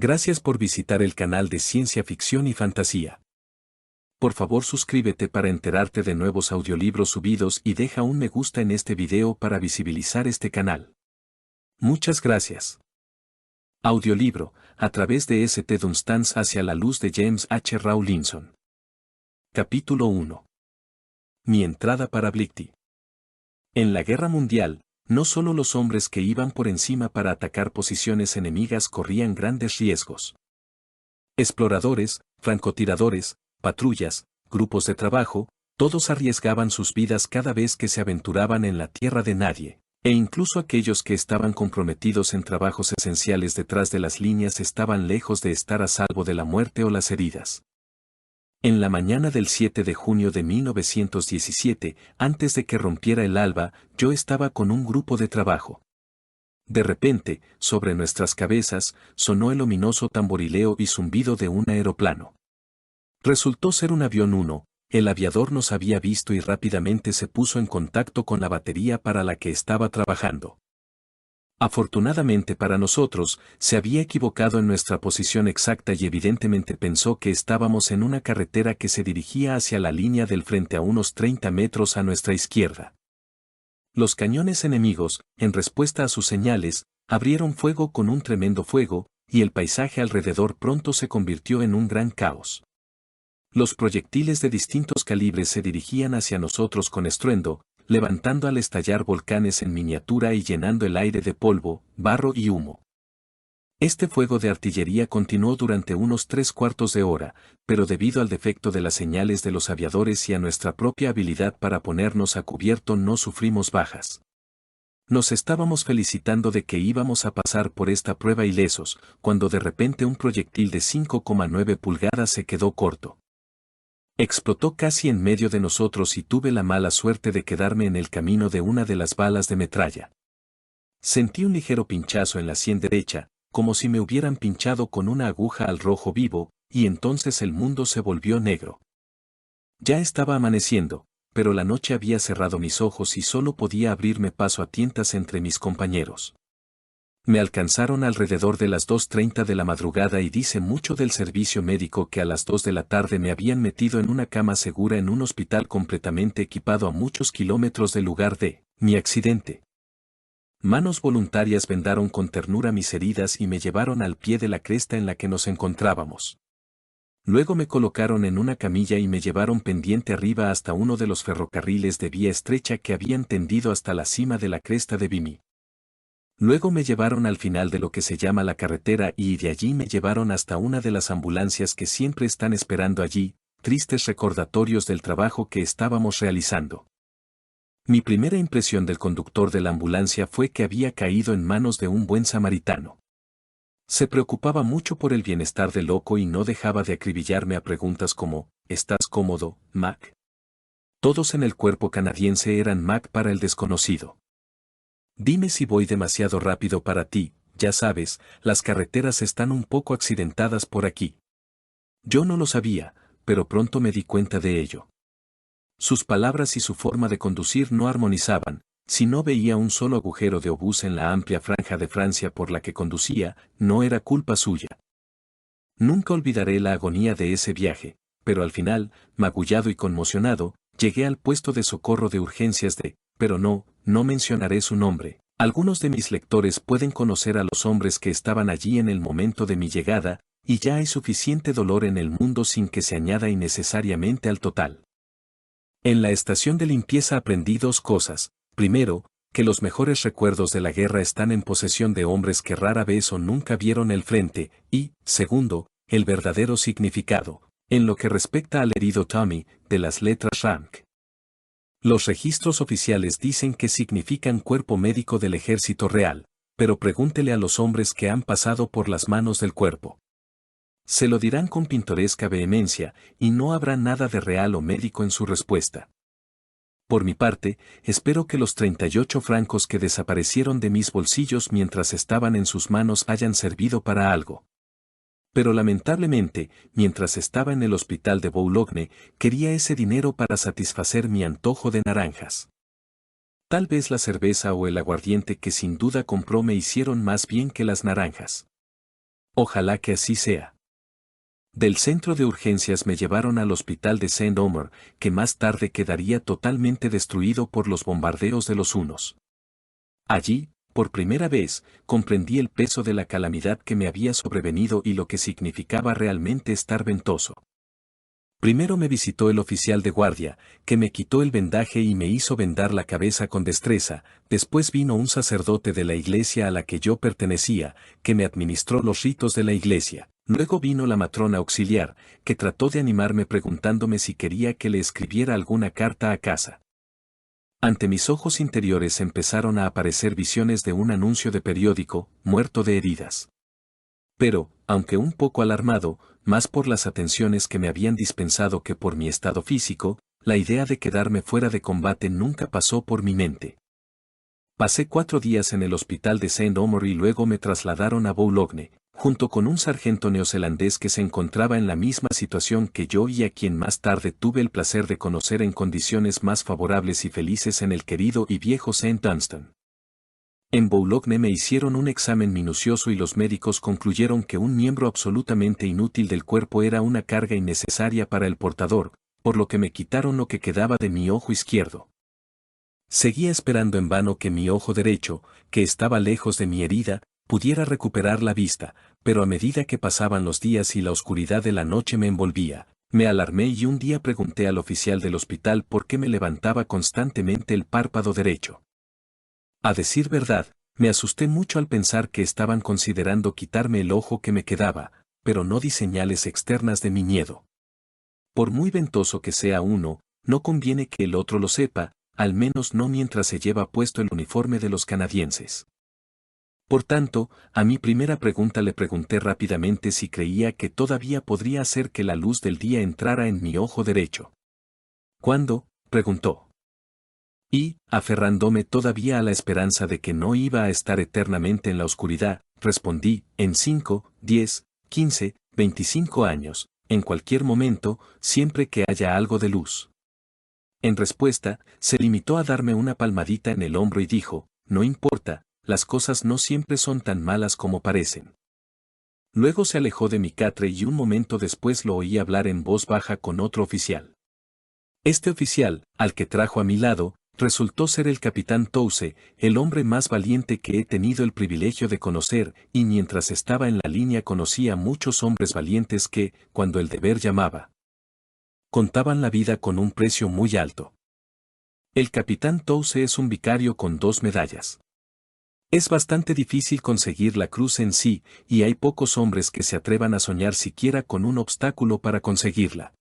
Gracias por visitar el canal de Ciencia Ficción y Fantasía. Por favor suscríbete para enterarte de nuevos audiolibros subidos y deja un me gusta en este video para visibilizar este canal. Muchas gracias. Audiolibro, a través de St. Dunstans hacia la luz de James H. Rawlinson. Capítulo 1. Mi entrada para Blighty. En la Guerra Mundial, no solo los hombres que iban por encima para atacar posiciones enemigas corrían grandes riesgos. Exploradores, francotiradores, patrullas, grupos de trabajo, todos arriesgaban sus vidas cada vez que se aventuraban en la tierra de nadie, e incluso aquellos que estaban comprometidos en trabajos esenciales detrás de las líneas estaban lejos de estar a salvo de la muerte o las heridas. En la mañana del 7 de junio de 1917, antes de que rompiera el alba, yo estaba con un grupo de trabajo. De repente, sobre nuestras cabezas, sonó el ominoso tamborileo y zumbido de un aeroplano. Resultó ser un avión 1, el aviador nos había visto y rápidamente se puso en contacto con la batería para la que estaba trabajando. Afortunadamente para nosotros, se había equivocado en nuestra posición exacta y evidentemente pensó que estábamos en una carretera que se dirigía hacia la línea del frente a unos 30 metros a nuestra izquierda. Los cañones enemigos, en respuesta a sus señales, abrieron fuego con un tremendo fuego, y el paisaje alrededor pronto se convirtió en un gran caos. Los proyectiles de distintos calibres se dirigían hacia nosotros con estruendo, levantando al estallar volcanes en miniatura y llenando el aire de polvo, barro y humo. Este fuego de artillería continuó durante unos 3/4 de hora, pero debido al defecto de las señales de los aviadores y a nuestra propia habilidad para ponernos a cubierto no sufrimos bajas. Nos estábamos felicitando de que íbamos a pasar por esta prueba ilesos, cuando de repente un proyectil de 5,9 pulgadas se quedó corto. Explotó casi en medio de nosotros y tuve la mala suerte de quedarme en el camino de una de las balas de metralla. Sentí un ligero pinchazo en la sien derecha, como si me hubieran pinchado con una aguja al rojo vivo, y entonces el mundo se volvió negro. Ya estaba amaneciendo, pero la noche había cerrado mis ojos y solo podía abrirme paso a tientas entre mis compañeros. Me alcanzaron alrededor de las 2:30 de la madrugada y dice mucho del servicio médico que a las 2 de la tarde me habían metido en una cama segura en un hospital completamente equipado a muchos kilómetros del lugar de mi accidente. Manos voluntarias vendaron con ternura mis heridas y me llevaron al pie de la cresta en la que nos encontrábamos. Luego me colocaron en una camilla y me llevaron pendiente arriba hasta uno de los ferrocarriles de vía estrecha que habían tendido hasta la cima de la cresta de Vimy. Luego me llevaron al final de lo que se llama la carretera y de allí me llevaron hasta una de las ambulancias que siempre están esperando allí, tristes recordatorios del trabajo que estábamos realizando. Mi primera impresión del conductor de la ambulancia fue que había caído en manos de un buen samaritano. Se preocupaba mucho por el bienestar del loco y no dejaba de acribillarme a preguntas como, ¿estás cómodo, Mac? Todos en el cuerpo canadiense eran Mac para el desconocido. Dime si voy demasiado rápido para ti, ya sabes, las carreteras están un poco accidentadas por aquí. Yo no lo sabía, pero pronto me di cuenta de ello. Sus palabras y su forma de conducir no armonizaban, si no veía un solo agujero de obús en la amplia franja de Francia por la que conducía, no era culpa suya. Nunca olvidaré la agonía de ese viaje, pero al final, magullado y conmocionado, llegué al puesto de socorro de urgencias pero no mencionaré su nombre. Algunos de mis lectores pueden conocer a los hombres que estaban allí en el momento de mi llegada, y ya hay suficiente dolor en el mundo sin que se añada innecesariamente al total. En la estación de limpieza aprendí dos cosas. Primero, que los mejores recuerdos de la guerra están en posesión de hombres que rara vez o nunca vieron el frente, y, segundo, el verdadero significado, en lo que respecta al herido Tommy, de las letras rank. Los registros oficiales dicen que significan cuerpo médico del ejército real, pero pregúntele a los hombres que han pasado por las manos del cuerpo. Se lo dirán con pintoresca vehemencia, y no habrá nada de real o médico en su respuesta. Por mi parte, espero que los 38 francos que desaparecieron de mis bolsillos mientras estaban en sus manos hayan servido para algo. Pero lamentablemente, mientras estaba en el hospital de Boulogne, quería ese dinero para satisfacer mi antojo de naranjas. Tal vez la cerveza o el aguardiente que sin duda compró me hicieron más bien que las naranjas. Ojalá que así sea. Del centro de urgencias me llevaron al hospital de Saint-Omer, que más tarde quedaría totalmente destruido por los bombardeos de los hunos. Allí, por primera vez, comprendí el peso de la calamidad que me había sobrevenido y lo que significaba realmente estar ventoso. Primero me visitó el oficial de guardia, que me quitó el vendaje y me hizo vendar la cabeza con destreza. Después vino un sacerdote de la iglesia a la que yo pertenecía, que me administró los ritos de la iglesia. Luego vino la matrona auxiliar, que trató de animarme preguntándome si quería que le escribiera alguna carta a casa. Ante mis ojos interiores empezaron a aparecer visiones de un anuncio de periódico, muerto de heridas. Pero, aunque un poco alarmado, más por las atenciones que me habían dispensado que por mi estado físico, la idea de quedarme fuera de combate nunca pasó por mi mente. Pasé 4 días en el hospital de Saint-Omer y luego me trasladaron a Boulogne, junto con un sargento neozelandés que se encontraba en la misma situación que yo y a quien más tarde tuve el placer de conocer en condiciones más favorables y felices en el querido y viejo Saint Dunstan. En Boulogne me hicieron un examen minucioso y los médicos concluyeron que un miembro absolutamente inútil del cuerpo era una carga innecesaria para el portador, por lo que me quitaron lo que quedaba de mi ojo izquierdo. Seguía esperando en vano que mi ojo derecho, que estaba lejos de mi herida, pudiera recuperar la vista, pero a medida que pasaban los días y la oscuridad de la noche me envolvía, me alarmé y un día pregunté al oficial del hospital por qué me levantaba constantemente el párpado derecho. A decir verdad, me asusté mucho al pensar que estaban considerando quitarme el ojo que me quedaba, pero no di señales externas de mi miedo. Por muy ventoso que sea uno, no conviene que el otro lo sepa, al menos no mientras se lleva puesto el uniforme de los canadienses. Por tanto, a mi primera pregunta le pregunté rápidamente si creía que todavía podría hacer que la luz del día entrara en mi ojo derecho. ¿Cuándo?, preguntó. Y, aferrándome todavía a la esperanza de que no iba a estar eternamente en la oscuridad, respondí, en 5, 10, 15, 25 años, en cualquier momento, siempre que haya algo de luz. En respuesta, se limitó a darme una palmadita en el hombro y dijo, no importa, las cosas no siempre son tan malas como parecen. Luego se alejó de mi catre y un momento después lo oí hablar en voz baja con otro oficial. Este oficial, al que trajo a mi lado, resultó ser el capitán Touse, el hombre más valiente que he tenido el privilegio de conocer, y mientras estaba en la línea conocí a muchos hombres valientes que, cuando el deber llamaba, contaban la vida con un precio muy alto. El capitán Touse es un vicario con 2 medallas. Es bastante difícil conseguir la cruz en sí, y hay pocos hombres que se atrevan a soñar siquiera con un obstáculo para conseguirla.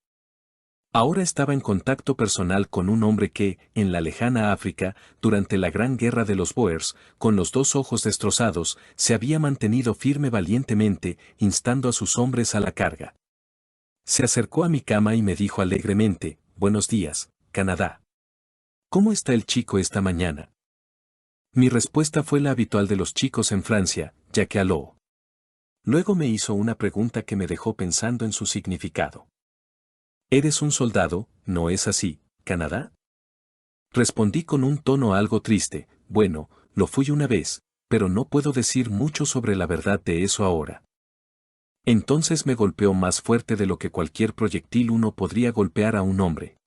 Ahora estaba en contacto personal con un hombre que, en la lejana África, durante la Gran Guerra de los Boers, con los 2 ojos destrozados, se había mantenido firme valientemente, instando a sus hombres a la carga. Se acercó a mi cama y me dijo alegremente, «Buenos días, Canadá. ¿Cómo está el chico esta mañana?» Mi respuesta fue la habitual de los chicos en Francia, ya que aló. Luego me hizo una pregunta que me dejó pensando en su significado. «Eres un soldado, ¿no es así, Canadá?» Respondí con un tono algo triste, «Bueno, lo fui una vez, pero no puedo decir mucho sobre la verdad de eso ahora». Entonces me golpeó más fuerte de lo que cualquier proyectil uno podría golpear a un hombre.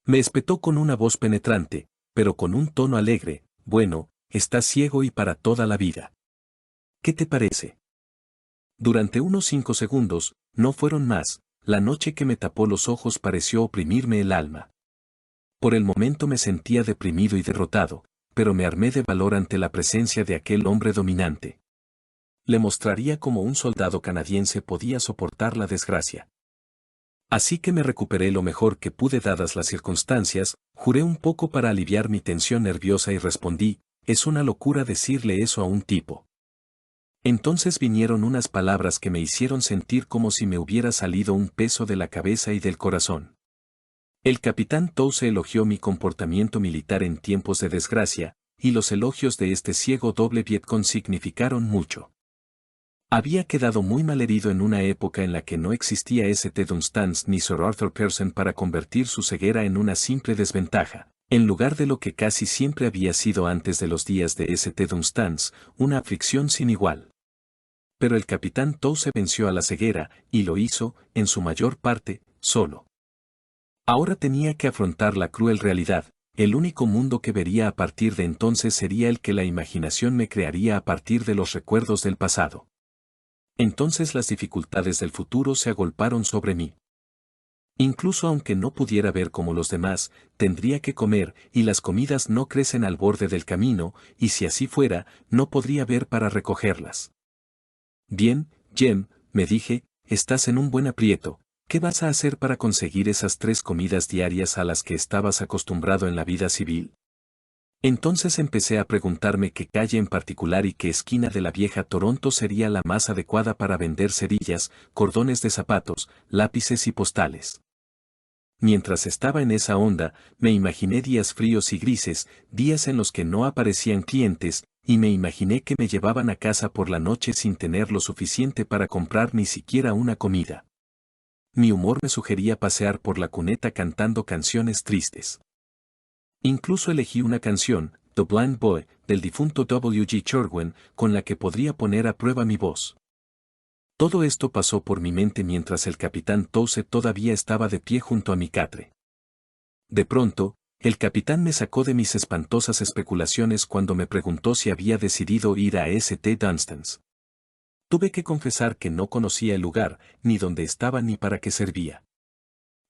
Me espetó con una voz penetrante, pero con un tono alegre, «Bueno, estás ciego y para toda la vida. ¿Qué te parece?» Durante unos 5 segundos, no fueron más, la noche que me tapó los ojos pareció oprimirme el alma. Por el momento me sentía deprimido y derrotado, pero me armé de valor ante la presencia de aquel hombre dominante. Le mostraría cómo un soldado canadiense podía soportar la desgracia. Así que me recuperé lo mejor que pude dadas las circunstancias, juré un poco para aliviar mi tensión nerviosa y respondí, «Es una locura decirle eso a un tipo». Entonces vinieron unas palabras que me hicieron sentir como si me hubiera salido un peso de la cabeza y del corazón. El capitán Touse elogió mi comportamiento militar en tiempos de desgracia, y los elogios de este ciego doble Vietcong significaron mucho. Había quedado muy malherido en una época en la que no existía St. Dunstans ni Sir Arthur Pearson para convertir su ceguera en una simple desventaja, en lugar de lo que casi siempre había sido antes de los días de St. Dunstans, una aflicción sin igual. Pero el capitán Touse venció a la ceguera, y lo hizo, en su mayor parte, solo. Ahora tenía que afrontar la cruel realidad. El único mundo que vería a partir de entonces sería el que la imaginación me crearía a partir de los recuerdos del pasado. Entonces las dificultades del futuro se agolparon sobre mí. Incluso aunque no pudiera ver como los demás, tendría que comer, y las comidas no crecen al borde del camino, y si así fuera, no podría ver para recogerlas. Bien, Jem, me dije, estás en un buen aprieto. ¿Qué vas a hacer para conseguir esas 3 comidas diarias a las que estabas acostumbrado en la vida civil? Entonces empecé a preguntarme qué calle en particular y qué esquina de la vieja Toronto sería la más adecuada para vender cerillas, cordones de zapatos, lápices y postales. Mientras estaba en esa onda, me imaginé días fríos y grises, días en los que no aparecían clientes, y me imaginé que me llevaban a casa por la noche sin tener lo suficiente para comprar ni siquiera una comida. Mi humor me sugería pasear por la cuneta cantando canciones tristes. Incluso elegí una canción, The Blind Boy, del difunto W. G. Cherwin, con la que podría poner a prueba mi voz. Todo esto pasó por mi mente mientras el capitán Touse todavía estaba de pie junto a mi catre. De pronto, el capitán me sacó de mis espantosas especulaciones cuando me preguntó si había decidido ir a St. Dunstan's. Tuve que confesar que no conocía el lugar, ni dónde estaba ni para qué servía.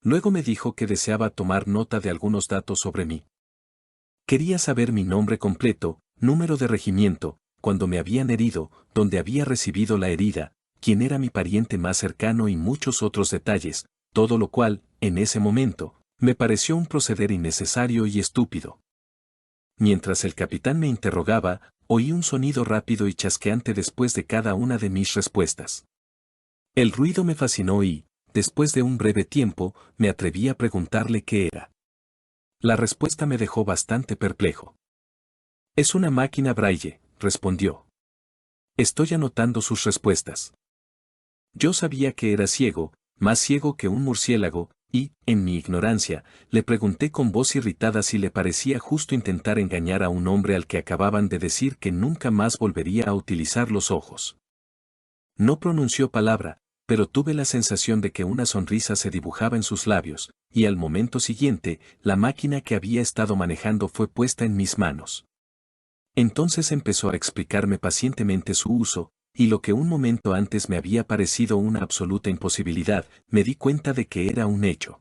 Luego me dijo que deseaba tomar nota de algunos datos sobre mí. Quería saber mi nombre completo, número de regimiento, cuándo me habían herido, dónde había recibido la herida, quién era mi pariente más cercano y muchos otros detalles, todo lo cual, en ese momento, me pareció un proceder innecesario y estúpido. Mientras el capitán me interrogaba, oí un sonido rápido y chasqueante después de cada una de mis respuestas. El ruido me fascinó y, después de un breve tiempo, me atreví a preguntarle qué era. La respuesta me dejó bastante perplejo. Es una máquina Braille, respondió. Estoy anotando sus respuestas. Yo sabía que era ciego, más ciego que un murciélago, y, en mi ignorancia, le pregunté con voz irritada si le parecía justo intentar engañar a un hombre al que acababan de decir que nunca más volvería a utilizar los ojos. No pronunció palabra, pero tuve la sensación de que una sonrisa se dibujaba en sus labios, y al momento siguiente, la máquina que había estado manejando fue puesta en mis manos. Entonces empezó a explicarme pacientemente su uso, y lo que un momento antes me había parecido una absoluta imposibilidad, me di cuenta de que era un hecho.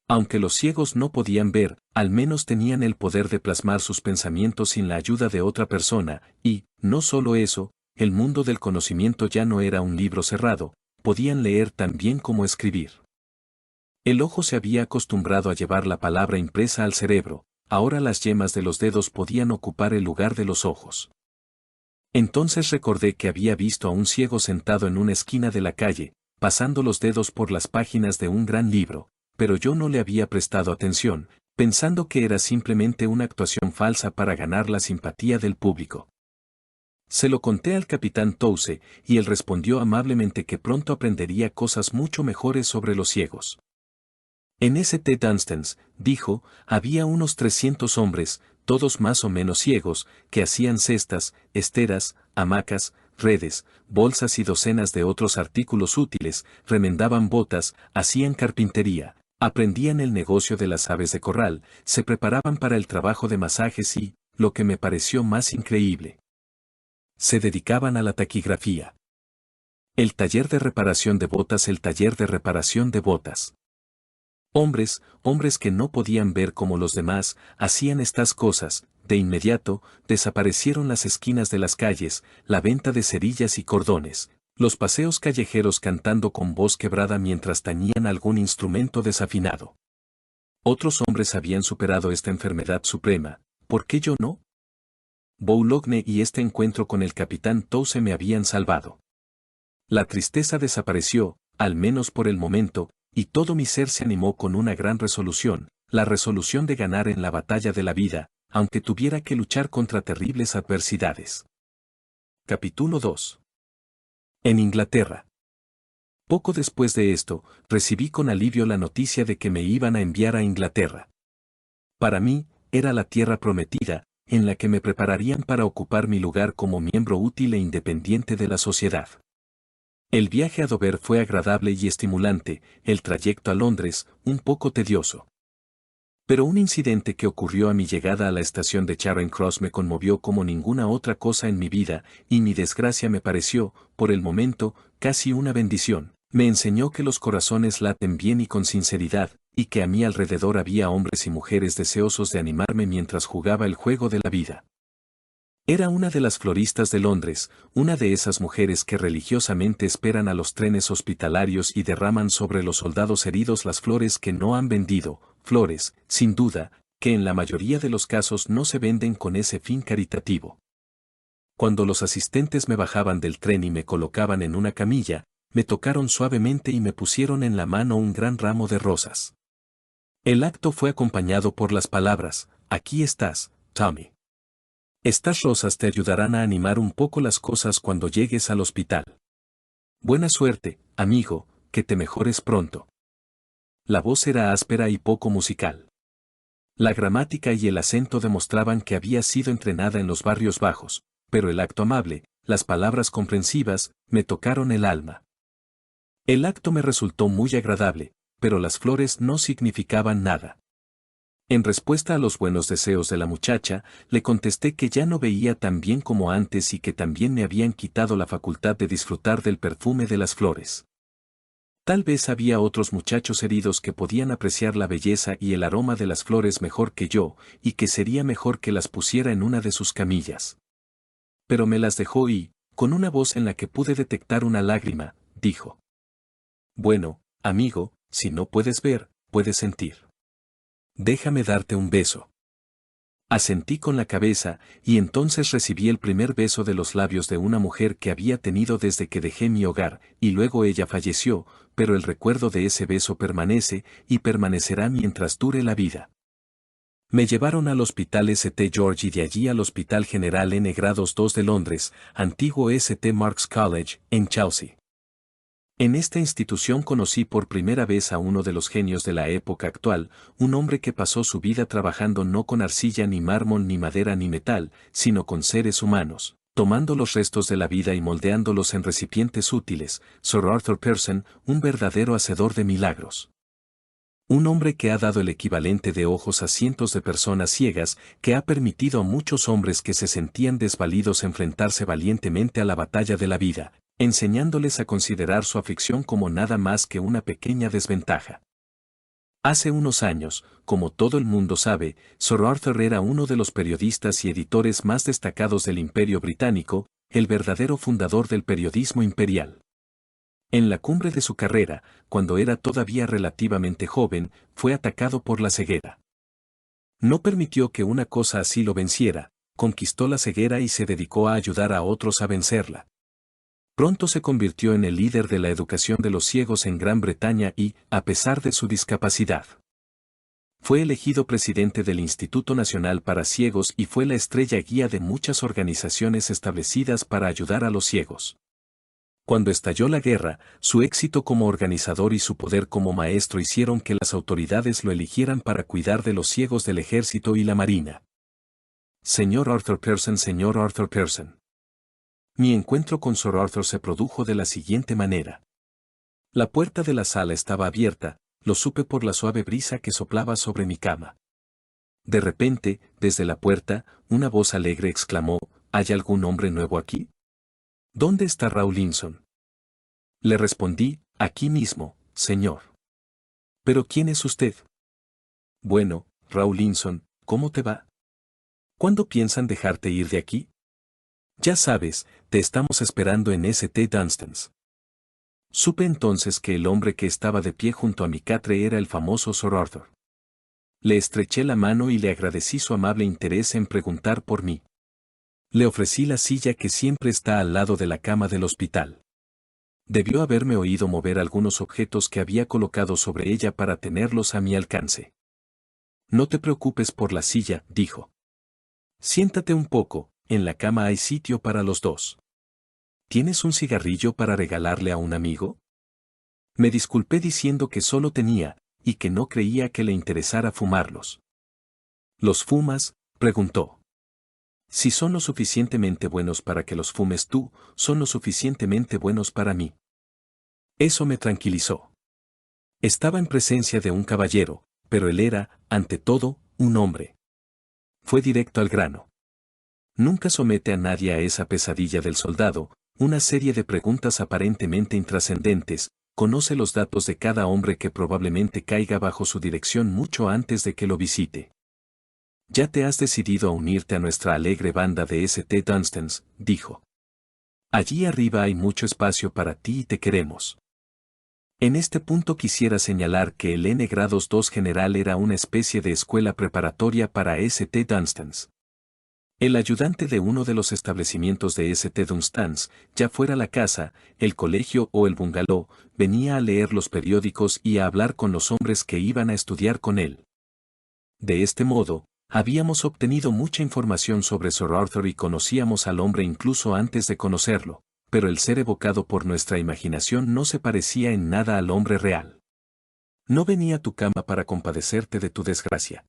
Aunque los ciegos no podían ver, al menos tenían el poder de plasmar sus pensamientos sin la ayuda de otra persona, y, no solo eso, el mundo del conocimiento ya no era un libro cerrado, podían leer tan bien como escribir. El ojo se había acostumbrado a llevar la palabra impresa al cerebro, ahora las yemas de los dedos podían ocupar el lugar de los ojos. Entonces recordé que había visto a un ciego sentado en una esquina de la calle, pasando los dedos por las páginas de un gran libro, pero yo no le había prestado atención, pensando que era simplemente una actuación falsa para ganar la simpatía del público. Se lo conté al capitán Touse, y él respondió amablemente que pronto aprendería cosas mucho mejores sobre los ciegos. En St. Dunstan's, dijo, había unos 300 hombres, todos más o menos ciegos, que hacían cestas, esteras, hamacas, redes, bolsas y docenas de otros artículos útiles, remendaban botas, hacían carpintería, aprendían el negocio de las aves de corral, se preparaban para el trabajo de masajes y, lo que me pareció más increíble, se dedicaban a la taquigrafía. El taller de reparación de botas, el taller de reparación de botas. Hombres que no podían ver como los demás, hacían estas cosas. De inmediato, desaparecieron las esquinas de las calles, la venta de cerillas y cordones, los paseos callejeros cantando con voz quebrada mientras tañían algún instrumento desafinado. Otros hombres habían superado esta enfermedad suprema, ¿por qué yo no? Boulogne y este encuentro con el capitán Touse me habían salvado. La tristeza desapareció, al menos por el momento, y todo mi ser se animó con una gran resolución, la resolución de ganar en la batalla de la vida, aunque tuviera que luchar contra terribles adversidades. Capítulo 2. En Inglaterra. Poco después de esto, recibí con alivio la noticia de que me iban a enviar a Inglaterra. Para mí, era la tierra prometida, en la que me prepararían para ocupar mi lugar como miembro útil e independiente de la sociedad. El viaje a Dover fue agradable y estimulante, el trayecto a Londres, un poco tedioso. Pero un incidente que ocurrió a mi llegada a la estación de Charing Cross me conmovió como ninguna otra cosa en mi vida, y mi desgracia me pareció, por el momento, casi una bendición. Me enseñó que los corazones laten bien y con sinceridad, y que a mi alrededor había hombres y mujeres deseosos de animarme mientras jugaba el juego de la vida. Era una de las floristas de Londres, una de esas mujeres que religiosamente esperan a los trenes hospitalarios y derraman sobre los soldados heridos las flores que no han vendido, flores, sin duda, que en la mayoría de los casos no se venden con ese fin caritativo. Cuando los asistentes me bajaban del tren y me colocaban en una camilla, me tocaron suavemente y me pusieron en la mano un gran ramo de rosas. El acto fue acompañado por las palabras: «Aquí estás, Tommy. Estas rosas te ayudarán a animar un poco las cosas cuando llegues al hospital. Buena suerte, amigo, que te mejores pronto». La voz era áspera y poco musical. La gramática y el acento demostraban que había sido entrenada en los barrios bajos, pero el acto amable, las palabras comprensivas, me tocaron el alma. El acto me resultó muy agradable, pero las flores no significaban nada. En respuesta a los buenos deseos de la muchacha, le contesté que ya no veía tan bien como antes y que también me habían quitado la facultad de disfrutar del perfume de las flores. Tal vez había otros muchachos heridos que podían apreciar la belleza y el aroma de las flores mejor que yo, y que sería mejor que las pusiera en una de sus camillas. Pero me las dejó y, con una voz en la que pude detectar una lágrima, dijo: «Bueno, amigo, si no puedes ver, puedes sentir. Déjame darte un beso». Asentí con la cabeza, y entonces recibí el primer beso de los labios de una mujer que había tenido desde que dejé mi hogar, y luego ella falleció, pero el recuerdo de ese beso permanece, y permanecerá mientras dure la vida. Me llevaron al Hospital St. George y de allí al Hospital General N. Grados II de Londres, antiguo St. Mark's College, en Chelsea. En esta institución conocí por primera vez a uno de los genios de la época actual, un hombre que pasó su vida trabajando no con arcilla ni mármol ni madera ni metal, sino con seres humanos, tomando los restos de la vida y moldeándolos en recipientes útiles. Sir Arthur Pearson, un verdadero hacedor de milagros. Un hombre que ha dado el equivalente de ojos a cientos de personas ciegas, que ha permitido a muchos hombres que se sentían desvalidos enfrentarse valientemente a la batalla de la vida, enseñándoles a considerar su aflicción como nada más que una pequeña desventaja. Hace unos años, como todo el mundo sabe, Sir Arthur era uno de los periodistas y editores más destacados del Imperio Británico, el verdadero fundador del periodismo imperial. En la cumbre de su carrera, cuando era todavía relativamente joven, fue atacado por la ceguera. No permitió que una cosa así lo venciera, conquistó la ceguera y se dedicó a ayudar a otros a vencerla. Pronto se convirtió en el líder de la educación de los ciegos en Gran Bretaña y, a pesar de su discapacidad, fue elegido presidente del Instituto Nacional para Ciegos y fue la estrella guía de muchas organizaciones establecidas para ayudar a los ciegos. Cuando estalló la guerra, su éxito como organizador y su poder como maestro hicieron que las autoridades lo eligieran para cuidar de los ciegos del ejército y la marina. Señor Arthur Pearson, señor Arthur Pearson. Mi encuentro con Sir Arthur se produjo de la siguiente manera. La puerta de la sala estaba abierta, lo supe por la suave brisa que soplaba sobre mi cama. De repente, desde la puerta, una voz alegre exclamó: ¿Hay algún hombre nuevo aquí? ¿Dónde está Rawlinson? Le respondí: aquí mismo, señor. ¿Pero quién es usted? Bueno, Rawlinson, ¿cómo te va? ¿Cuándo piensan dejarte ir de aquí? Ya sabes, te estamos esperando en St. Dunstan's. Supe entonces que el hombre que estaba de pie junto a mi catre era el famoso Sir Arthur. Le estreché la mano y le agradecí su amable interés en preguntar por mí. Le ofrecí la silla que siempre está al lado de la cama del hospital. Debió haberme oído mover algunos objetos que había colocado sobre ella para tenerlos a mi alcance. No te preocupes por la silla, dijo. Siéntate un poco, en la cama hay sitio para los dos. ¿Tienes un cigarrillo para regalarle a un amigo? Me disculpé diciendo que solo tenía, y que no creía que le interesara fumarlos. ¿Los fumas?, preguntó. Si son lo suficientemente buenos para que los fumes tú, son lo suficientemente buenos para mí. Eso me tranquilizó. Estaba en presencia de un caballero, pero él era, ante todo, un hombre. Fue directo al grano. Nunca somete a nadie a esa pesadilla del soldado, una serie de preguntas aparentemente intrascendentes, conoce los datos de cada hombre que probablemente caiga bajo su dirección mucho antes de que lo visite. Ya te has decidido a unirte a nuestra alegre banda de St. Dunstans, dijo. Allí arriba hay mucho espacio para ti y te queremos. En este punto quisiera señalar que el N Grados 2 General era una especie de escuela preparatoria para St. Dunstans. El ayudante de uno de los establecimientos de St. Dunstans, ya fuera la casa, el colegio o el bungalow, venía a leer los periódicos y a hablar con los hombres que iban a estudiar con él. De este modo, habíamos obtenido mucha información sobre Sir Arthur y conocíamos al hombre incluso antes de conocerlo, pero el ser evocado por nuestra imaginación no se parecía en nada al hombre real. No venía a tu cama para compadecerte de tu desgracia.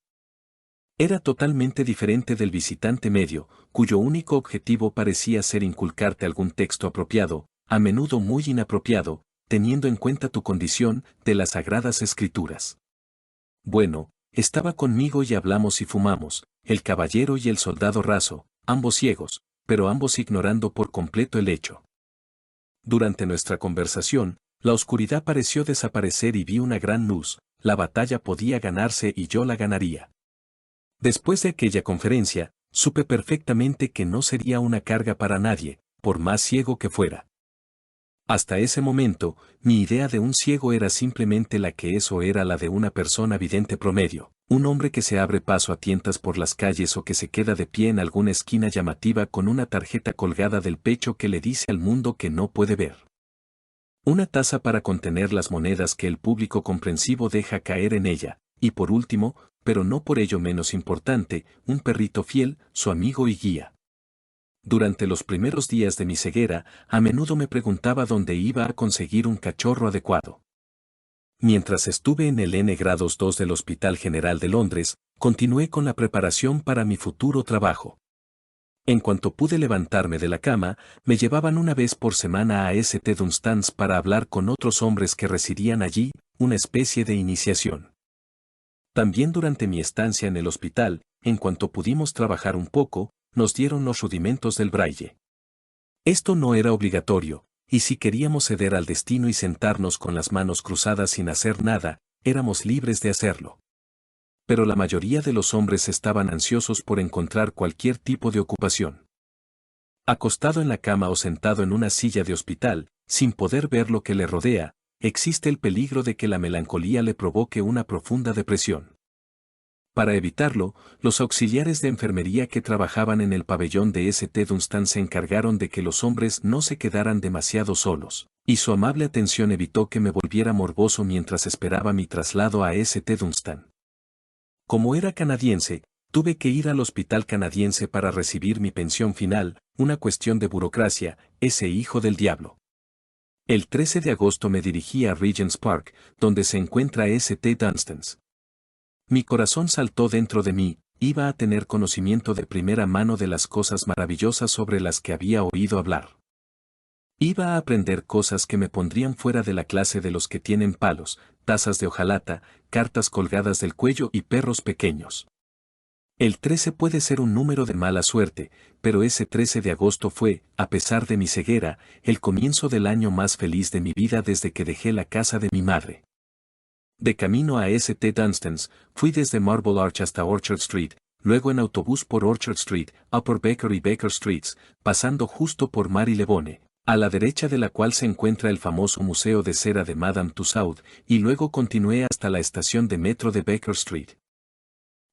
Era totalmente diferente del visitante medio, cuyo único objetivo parecía ser inculcarte algún texto apropiado, a menudo muy inapropiado, teniendo en cuenta tu condición, de las Sagradas Escrituras. Bueno, estaba conmigo y hablamos y fumamos, el caballero y el soldado raso, ambos ciegos, pero ambos ignorando por completo el hecho. Durante nuestra conversación, la oscuridad pareció desaparecer y vi una gran luz, la batalla podía ganarse y yo la ganaría. Después de aquella conferencia, supe perfectamente que no sería una carga para nadie, por más ciego que fuera. Hasta ese momento, mi idea de un ciego era simplemente la que es o era la de una persona vidente promedio, un hombre que se abre paso a tientas por las calles o que se queda de pie en alguna esquina llamativa con una tarjeta colgada del pecho que le dice al mundo que no puede ver. Una taza para contener las monedas que el público comprensivo deja caer en ella, y por último, pero no por ello menos importante, un perrito fiel, su amigo y guía. Durante los primeros días de mi ceguera, a menudo me preguntaba dónde iba a conseguir un cachorro adecuado. Mientras estuve en el N Grados 2 del Hospital General de Londres, continué con la preparación para mi futuro trabajo. En cuanto pude levantarme de la cama, me llevaban una vez por semana a St. Dunstans para hablar con otros hombres que residían allí, una especie de iniciación. También durante mi estancia en el hospital, en cuanto pudimos trabajar un poco, nos dieron los rudimentos del braille. Esto no era obligatorio, y si queríamos ceder al destino y sentarnos con las manos cruzadas sin hacer nada, éramos libres de hacerlo. Pero la mayoría de los hombres estaban ansiosos por encontrar cualquier tipo de ocupación. Acostado en la cama o sentado en una silla de hospital, sin poder ver lo que le rodea, existe el peligro de que la melancolía le provoque una profunda depresión. Para evitarlo, los auxiliares de enfermería que trabajaban en el pabellón de St. Dunstans se encargaron de que los hombres no se quedaran demasiado solos, y su amable atención evitó que me volviera morboso mientras esperaba mi traslado a St. Dunstans. Como era canadiense, tuve que ir al hospital canadiense para recibir mi pensión final, una cuestión de burocracia, ese hijo del diablo. El 13 de agosto me dirigí a Regent's Park, donde se encuentra St. Dunstans. Mi corazón saltó dentro de mí, iba a tener conocimiento de primera mano de las cosas maravillosas sobre las que había oído hablar. Iba a aprender cosas que me pondrían fuera de la clase de los que tienen palos, tazas de hojalata, cartas colgadas del cuello y perros pequeños. El 13 puede ser un número de mala suerte, pero ese 13 de agosto fue, a pesar de mi ceguera, el comienzo del año más feliz de mi vida desde que dejé la casa de mi madre. De camino a St. Dunstans, fui desde Marble Arch hasta Orchard Street, luego en autobús por Orchard Street, Upper Baker y Baker Streets, pasando justo por Marylebone, a la derecha de la cual se encuentra el famoso Museo de Cera de Madame Tussaud, y luego continué hasta la estación de metro de Baker Street.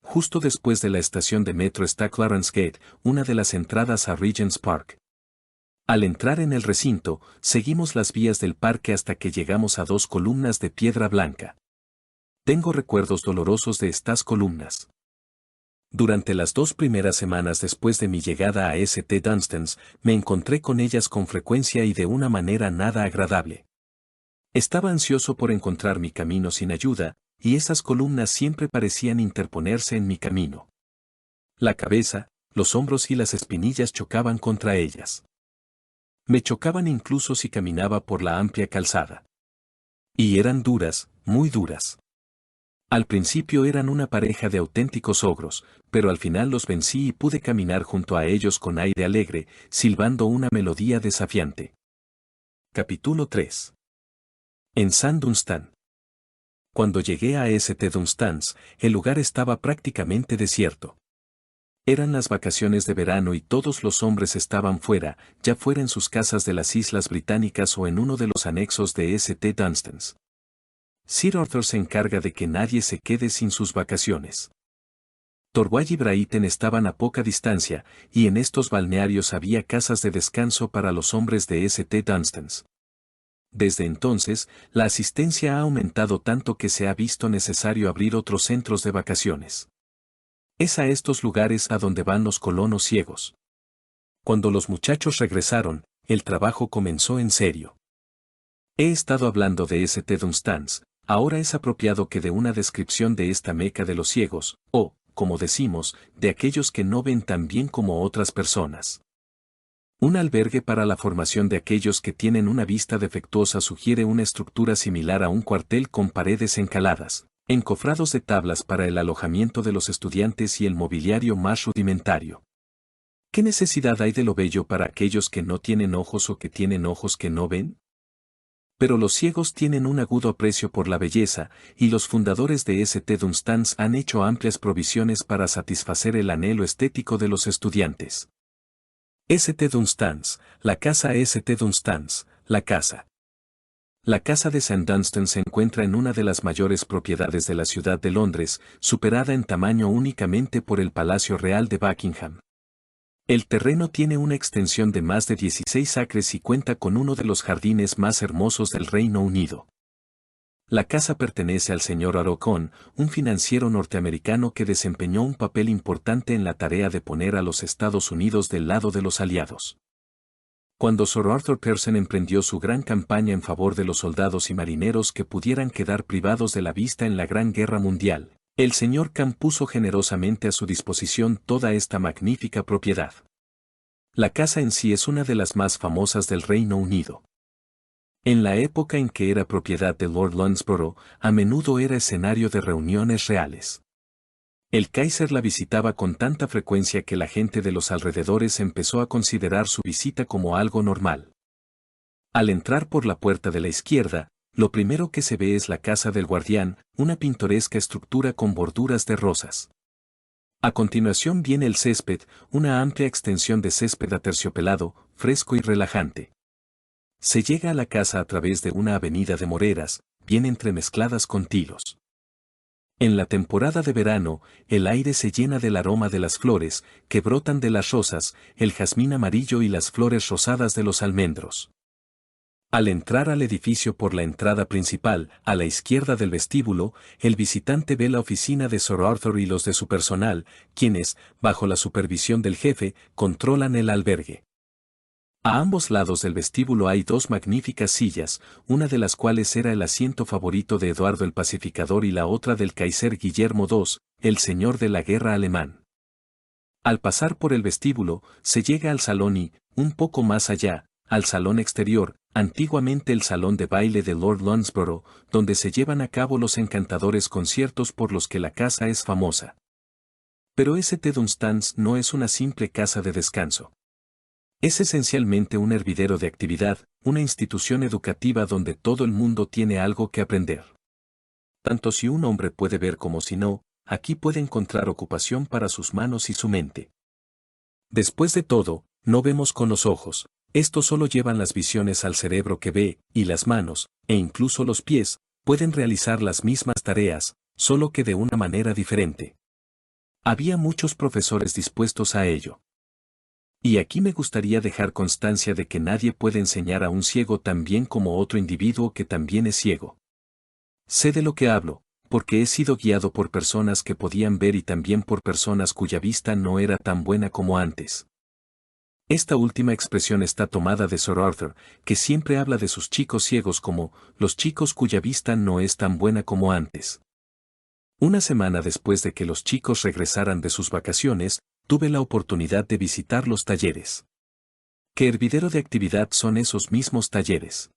Justo después de la estación de metro está Clarence Gate, una de las entradas a Regent's Park. Al entrar en el recinto, seguimos las vías del parque hasta que llegamos a dos columnas de piedra blanca. Tengo recuerdos dolorosos de estas columnas. Durante las 2 primeras semanas después de mi llegada a St. Dunstans, me encontré con ellas con frecuencia y de una manera nada agradable. Estaba ansioso por encontrar mi camino sin ayuda, y esas columnas siempre parecían interponerse en mi camino. La cabeza, los hombros y las espinillas chocaban contra ellas. Me chocaban incluso si caminaba por la amplia calzada. Y eran duras, muy duras. Al principio eran una pareja de auténticos ogros, pero al final los vencí y pude caminar junto a ellos con aire alegre, silbando una melodía desafiante. Capítulo 3. En St. Dunstan. Cuando llegué a St. Dunstans, el lugar estaba prácticamente desierto. Eran las vacaciones de verano y todos los hombres estaban fuera, ya fuera en sus casas de las Islas Británicas o en uno de los anexos de St. Dunstans. Sir Arthur se encarga de que nadie se quede sin sus vacaciones. Torquay y Brighton estaban a poca distancia, y en estos balnearios había casas de descanso para los hombres de St. Dunstans. Desde entonces, la asistencia ha aumentado tanto que se ha visto necesario abrir otros centros de vacaciones. Es a estos lugares a donde van los colonos ciegos. Cuando los muchachos regresaron, el trabajo comenzó en serio. He estado hablando de St. Dunstans. Ahora es apropiado que dé una descripción de esta meca de los ciegos, o, como decimos, de aquellos que no ven tan bien como otras personas. Un albergue para la formación de aquellos que tienen una vista defectuosa sugiere una estructura similar a un cuartel con paredes encaladas, encofrados de tablas para el alojamiento de los estudiantes y el mobiliario más rudimentario. ¿Qué necesidad hay de lo bello para aquellos que no tienen ojos o que tienen ojos que no ven? Pero los ciegos tienen un agudo aprecio por la belleza, y los fundadores de St. Dunstans han hecho amplias provisiones para satisfacer el anhelo estético de los estudiantes. St. Dunstans, la casa St. Dunstans, la casa. La casa de St. Dunstan se encuentra en una de las mayores propiedades de la ciudad de Londres, superada en tamaño únicamente por el Palacio Real de Buckingham. El terreno tiene una extensión de más de 16 acres y cuenta con uno de los jardines más hermosos del Reino Unido. La casa pertenece al señor Araucon, un financiero norteamericano que desempeñó un papel importante en la tarea de poner a los Estados Unidos del lado de los aliados. Cuando Sir Arthur Pearson emprendió su gran campaña en favor de los soldados y marineros que pudieran quedar privados de la vista en la Gran Guerra Mundial, el señor Cam puso generosamente a su disposición toda esta magnífica propiedad. La casa en sí es una de las más famosas del Reino Unido. En la época en que era propiedad de Lord Loughborough, a menudo era escenario de reuniones reales. El Kaiser la visitaba con tanta frecuencia que la gente de los alrededores empezó a considerar su visita como algo normal. Al entrar por la puerta de la izquierda, lo primero que se ve es la casa del guardián, una pintoresca estructura con borduras de rosas. A continuación viene el césped, una amplia extensión de césped aterciopelado, fresco y relajante. Se llega a la casa a través de una avenida de moreras, bien entremezcladas con tilos. En la temporada de verano, el aire se llena del aroma de las flores, que brotan de las rosas, el jazmín amarillo y las flores rosadas de los almendros. Al entrar al edificio por la entrada principal, a la izquierda del vestíbulo, el visitante ve la oficina de Sir Arthur y los de su personal, quienes, bajo la supervisión del jefe, controlan el albergue. A ambos lados del vestíbulo hay dos magníficas sillas, una de las cuales era el asiento favorito de Eduardo el Pacificador y la otra del Kaiser Guillermo II, el señor de la guerra alemán. Al pasar por el vestíbulo, se llega al salón y, un poco más allá, al salón exterior, antiguamente el salón de baile de Lord Loughborough, donde se llevan a cabo los encantadores conciertos por los que la casa es famosa. Pero St. Dunstans no es una simple casa de descanso. Es esencialmente un hervidero de actividad, una institución educativa donde todo el mundo tiene algo que aprender. Tanto si un hombre puede ver como si no, aquí puede encontrar ocupación para sus manos y su mente. Después de todo, no vemos con los ojos, estos solo llevan las visiones al cerebro que ve, y las manos, e incluso los pies, pueden realizar las mismas tareas, solo que de una manera diferente. Había muchos profesores dispuestos a ello. Y aquí me gustaría dejar constancia de que nadie puede enseñar a un ciego tan bien como otro individuo que también es ciego. Sé de lo que hablo, porque he sido guiado por personas que podían ver y también por personas cuya vista no era tan buena como antes. Esta última expresión está tomada de Sir Arthur, que siempre habla de sus chicos ciegos como los chicos cuya vista no es tan buena como antes. Una semana después de que los chicos regresaran de sus vacaciones, tuve la oportunidad de visitar los talleres. ¿Qué hervidero de actividad son esos mismos talleres?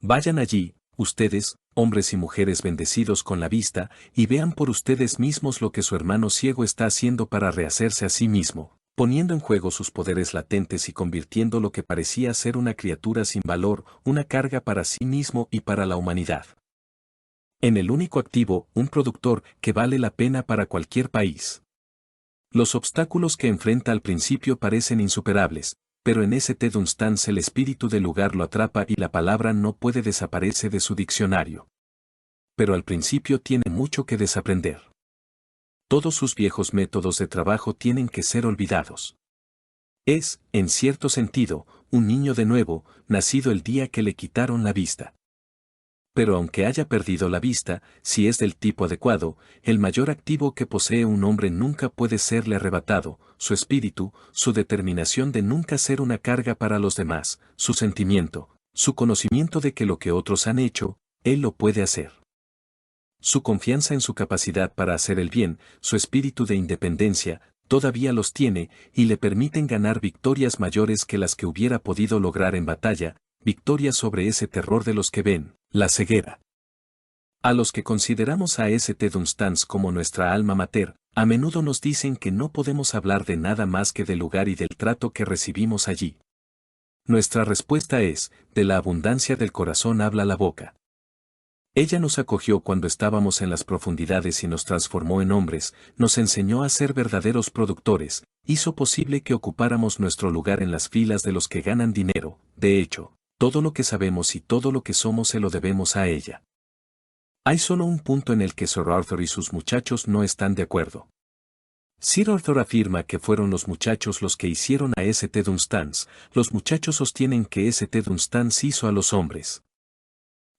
Vayan allí, ustedes, hombres y mujeres bendecidos con la vista, y vean por ustedes mismos lo que su hermano ciego está haciendo para rehacerse a sí mismo, poniendo en juego sus poderes latentes y convirtiendo lo que parecía ser una criatura sin valor, una carga para sí mismo y para la humanidad. En el único activo, un productor que vale la pena para cualquier país. Los obstáculos que enfrenta al principio parecen insuperables, pero en St. Dunstans el espíritu del lugar lo atrapa y la palabra no puede desaparecer de su diccionario. Pero al principio tiene mucho que desaprender. Todos sus viejos métodos de trabajo tienen que ser olvidados. Es, en cierto sentido, un niño de nuevo, nacido el día que le quitaron la vista. Pero aunque haya perdido la vista, si es del tipo adecuado, el mayor activo que posee un hombre nunca puede serle arrebatado, su espíritu, su determinación de nunca ser una carga para los demás, su sentimiento, su conocimiento de que lo que otros han hecho, él lo puede hacer. Su confianza en su capacidad para hacer el bien, su espíritu de independencia, todavía los tiene, y le permiten ganar victorias mayores que las que hubiera podido lograr en batalla, victorias sobre ese terror de los que ven, la ceguera. A los que consideramos a St. Dunstans como nuestra alma mater, a menudo nos dicen que no podemos hablar de nada más que del lugar y del trato que recibimos allí. Nuestra respuesta es, de la abundancia del corazón habla la boca. Ella nos acogió cuando estábamos en las profundidades y nos transformó en hombres, nos enseñó a ser verdaderos productores, hizo posible que ocupáramos nuestro lugar en las filas de los que ganan dinero, de hecho, todo lo que sabemos y todo lo que somos se lo debemos a ella. Hay solo un punto en el que Sir Arthur y sus muchachos no están de acuerdo. Sir Arthur afirma que fueron los muchachos los que hicieron a St. Dunstans, los muchachos sostienen que St. Dunstans hizo a los hombres.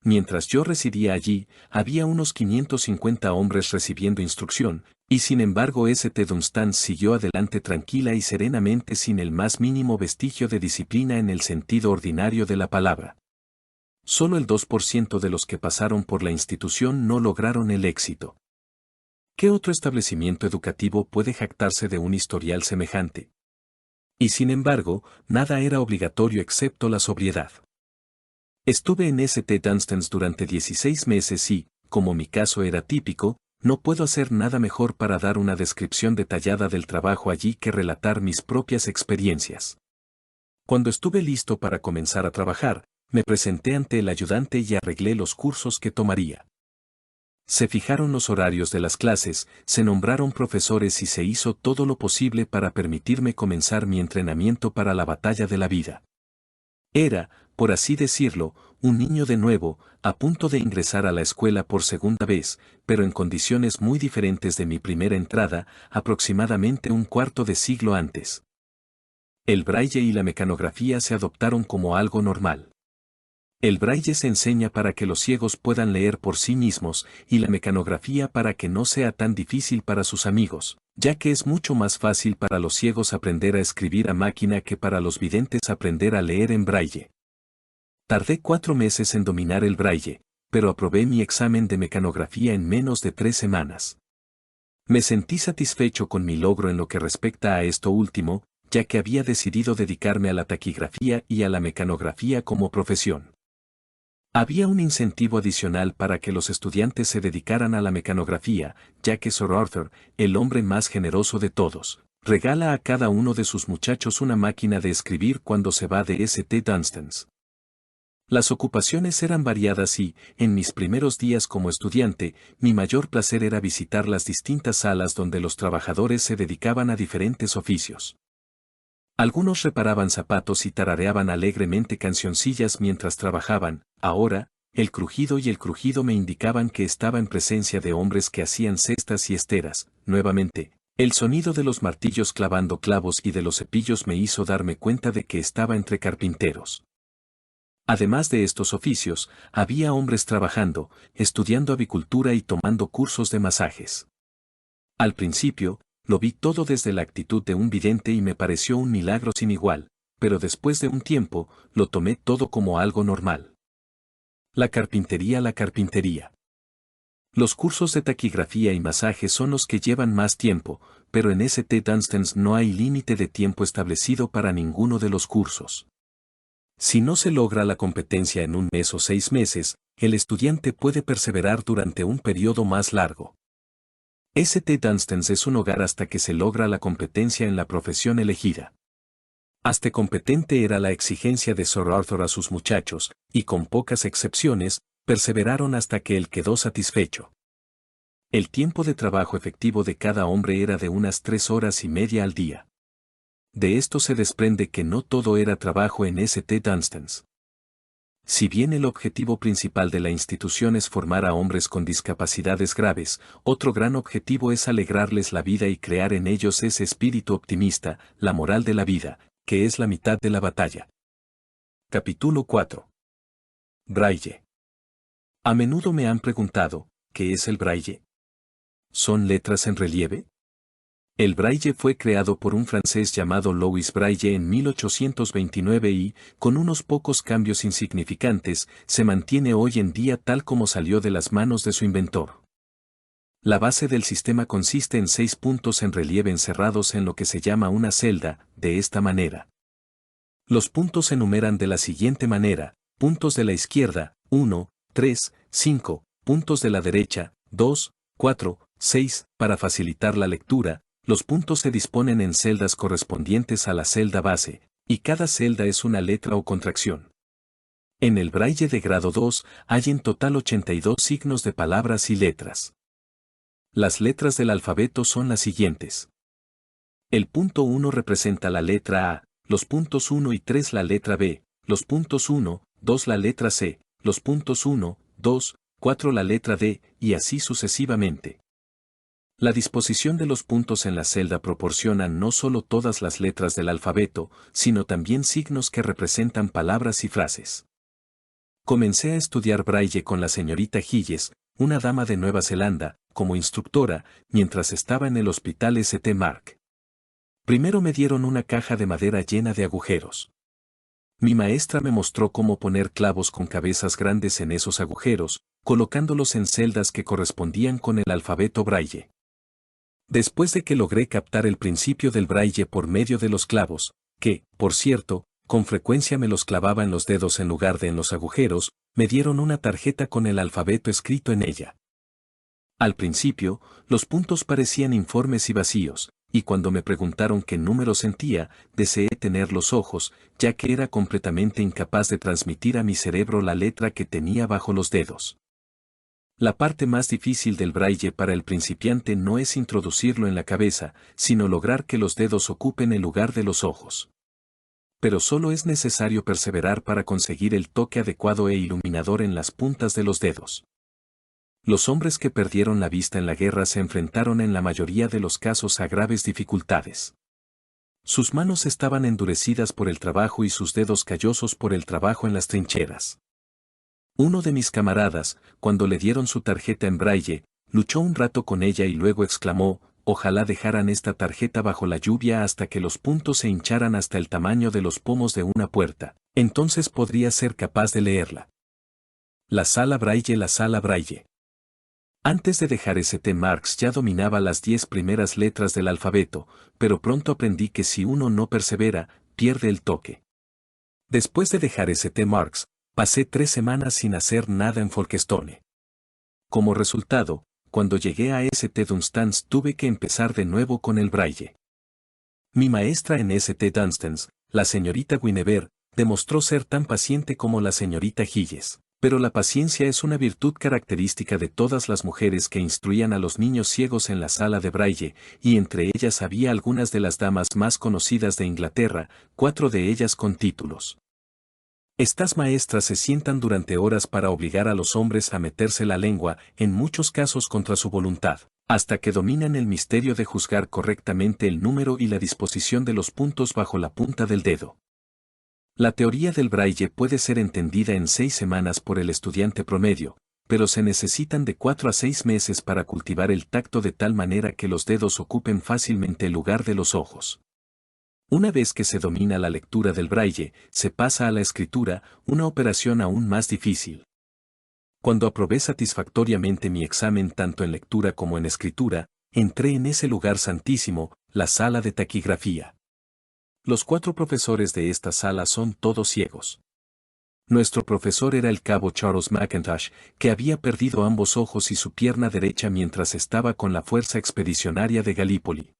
Mientras yo residía allí, había unos 550 hombres recibiendo instrucción, y sin embargo St. Dunstans siguió adelante tranquila y serenamente sin el más mínimo vestigio de disciplina en el sentido ordinario de la palabra. Solo el 2% de los que pasaron por la institución no lograron el éxito. ¿Qué otro establecimiento educativo puede jactarse de un historial semejante? Y sin embargo, nada era obligatorio excepto la sobriedad. Estuve en St. Dunstans durante 16 meses y, como mi caso era típico, no puedo hacer nada mejor para dar una descripción detallada del trabajo allí que relatar mis propias experiencias. Cuando estuve listo para comenzar a trabajar, me presenté ante el ayudante y arreglé los cursos que tomaría. Se fijaron los horarios de las clases, se nombraron profesores y se hizo todo lo posible para permitirme comenzar mi entrenamiento para la batalla de la vida. Era, por así decirlo, un niño de nuevo, a punto de ingresar a la escuela por segunda vez, pero en condiciones muy diferentes de mi primera entrada, aproximadamente un cuarto de siglo antes. El braille y la mecanografía se adoptaron como algo normal. El braille se enseña para que los ciegos puedan leer por sí mismos, y la mecanografía para que no sea tan difícil para sus amigos, ya que es mucho más fácil para los ciegos aprender a escribir a máquina que para los videntes aprender a leer en braille. Tardé 4 meses en dominar el braille, pero aprobé mi examen de mecanografía en menos de 3 semanas. Me sentí satisfecho con mi logro en lo que respecta a esto último, ya que había decidido dedicarme a la taquigrafía y a la mecanografía como profesión. Había un incentivo adicional para que los estudiantes se dedicaran a la mecanografía, ya que Sir Arthur, el hombre más generoso de todos, regala a cada uno de sus muchachos una máquina de escribir cuando se va de St. Dunstans. Las ocupaciones eran variadas y, en mis primeros días como estudiante, mi mayor placer era visitar las distintas salas donde los trabajadores se dedicaban a diferentes oficios. Algunos reparaban zapatos y tarareaban alegremente cancioncillas mientras trabajaban. Ahora, el crujido y el crujido me indicaban que estaba en presencia de hombres que hacían cestas y esteras. Nuevamente, el sonido de los martillos clavando clavos y de los cepillos me hizo darme cuenta de que estaba entre carpinteros. Además de estos oficios, había hombres trabajando, estudiando avicultura y tomando cursos de masajes. Al principio, lo vi todo desde la actitud de un vidente y me pareció un milagro sin igual, pero después de un tiempo, lo tomé todo como algo normal. La carpintería. Los cursos de taquigrafía y masaje son los que llevan más tiempo, pero en St. Dunstan's no hay límite de tiempo establecido para ninguno de los cursos. Si no se logra la competencia en un mes o 6 meses, el estudiante puede perseverar durante un periodo más largo. St. Dunstan's es un hogar hasta que se logra la competencia en la profesión elegida. Hasta competente era la exigencia de Sir Arthur a sus muchachos, y con pocas excepciones, perseveraron hasta que él quedó satisfecho. El tiempo de trabajo efectivo de cada hombre era de unas 3 horas y media al día. De esto se desprende que no todo era trabajo en St. Dunstan's. Si bien el objetivo principal de la institución es formar a hombres con discapacidades graves, otro gran objetivo es alegrarles la vida y crear en ellos ese espíritu optimista, la moral de la vida, que es la mitad de la batalla. Capítulo 4. Braille. A menudo me han preguntado, ¿qué es el braille? ¿Son letras en relieve? El braille fue creado por un francés llamado Louis Braille en 1829 y, con unos pocos cambios insignificantes, se mantiene hoy en día tal como salió de las manos de su inventor. La base del sistema consiste en 6 puntos en relieve encerrados en lo que se llama una celda, de esta manera. Los puntos se enumeran de la siguiente manera: puntos de la izquierda, 1, 3, 5, puntos de la derecha, 2, 4, 6, para facilitar la lectura. Los puntos se disponen en celdas correspondientes a la celda base, y cada celda es una letra o contracción. En el braille de grado 2 hay en total 82 signos de palabras y letras. Las letras del alfabeto son las siguientes. El punto 1 representa la letra A, los puntos 1 y 3 la letra B, los puntos 1, 2 la letra C, los puntos 1, 2, 4 la letra D, y así sucesivamente. La disposición de los puntos en la celda proporciona no solo todas las letras del alfabeto, sino también signos que representan palabras y frases. Comencé a estudiar braille con la señorita Gilles, una dama de Nueva Zelanda, como instructora, mientras estaba en el hospital St. Mark. Primero me dieron una caja de madera llena de agujeros. Mi maestra me mostró cómo poner clavos con cabezas grandes en esos agujeros, colocándolos en celdas que correspondían con el alfabeto braille. Después de que logré captar el principio del braille por medio de los clavos, que, por cierto, con frecuencia me los clavaba en los dedos en lugar de en los agujeros, me dieron una tarjeta con el alfabeto escrito en ella. Al principio, los puntos parecían informes y vacíos, y cuando me preguntaron qué número sentía, deseé tener los ojos, ya que era completamente incapaz de transmitir a mi cerebro la letra que tenía bajo los dedos. La parte más difícil del braille para el principiante no es introducirlo en la cabeza, sino lograr que los dedos ocupen el lugar de los ojos. Pero solo es necesario perseverar para conseguir el toque adecuado e iluminador en las puntas de los dedos. Los hombres que perdieron la vista en la guerra se enfrentaron en la mayoría de los casos a graves dificultades. Sus manos estaban endurecidas por el trabajo y sus dedos callosos por el trabajo en las trincheras. Uno de mis camaradas, cuando le dieron su tarjeta en braille, luchó un rato con ella y luego exclamó: «Ojalá dejaran esta tarjeta bajo la lluvia hasta que los puntos se hincharan hasta el tamaño de los pomos de una puerta, entonces podría ser capaz de leerla». La sala braille. La sala braille. Antes de dejar St. Mark's ya dominaba las 10 primeras letras del alfabeto, pero pronto aprendí que si uno no persevera, pierde el toque. Después de dejar St. Mark's, pasé 3 semanas sin hacer nada en Folkestone. Como resultado, cuando llegué a St. Dunstan's tuve que empezar de nuevo con el braille. Mi maestra en St. Dunstan's, la señorita Guinevere, demostró ser tan paciente como la señorita Gilles. Pero la paciencia es una virtud característica de todas las mujeres que instruían a los niños ciegos en la sala de braille, y entre ellas había algunas de las damas más conocidas de Inglaterra, 4 de ellas con títulos. Estas maestras se sientan durante horas para obligar a los hombres a meterse la lengua, en muchos casos contra su voluntad, hasta que dominan el misterio de juzgar correctamente el número y la disposición de los puntos bajo la punta del dedo. La teoría del braille puede ser entendida en 6 semanas por el estudiante promedio, pero se necesitan de 4 a 6 meses para cultivar el tacto de tal manera que los dedos ocupen fácilmente el lugar de los ojos. Una vez que se domina la lectura del braille, se pasa a la escritura, una operación aún más difícil. Cuando aprobé satisfactoriamente mi examen tanto en lectura como en escritura, entré en ese lugar santísimo, la sala de taquigrafía. Los 4 profesores de esta sala son todos ciegos. Nuestro profesor era el cabo Charles McIntosh, que había perdido ambos ojos y su pierna derecha mientras estaba con la fuerza expedicionaria de Galípoli.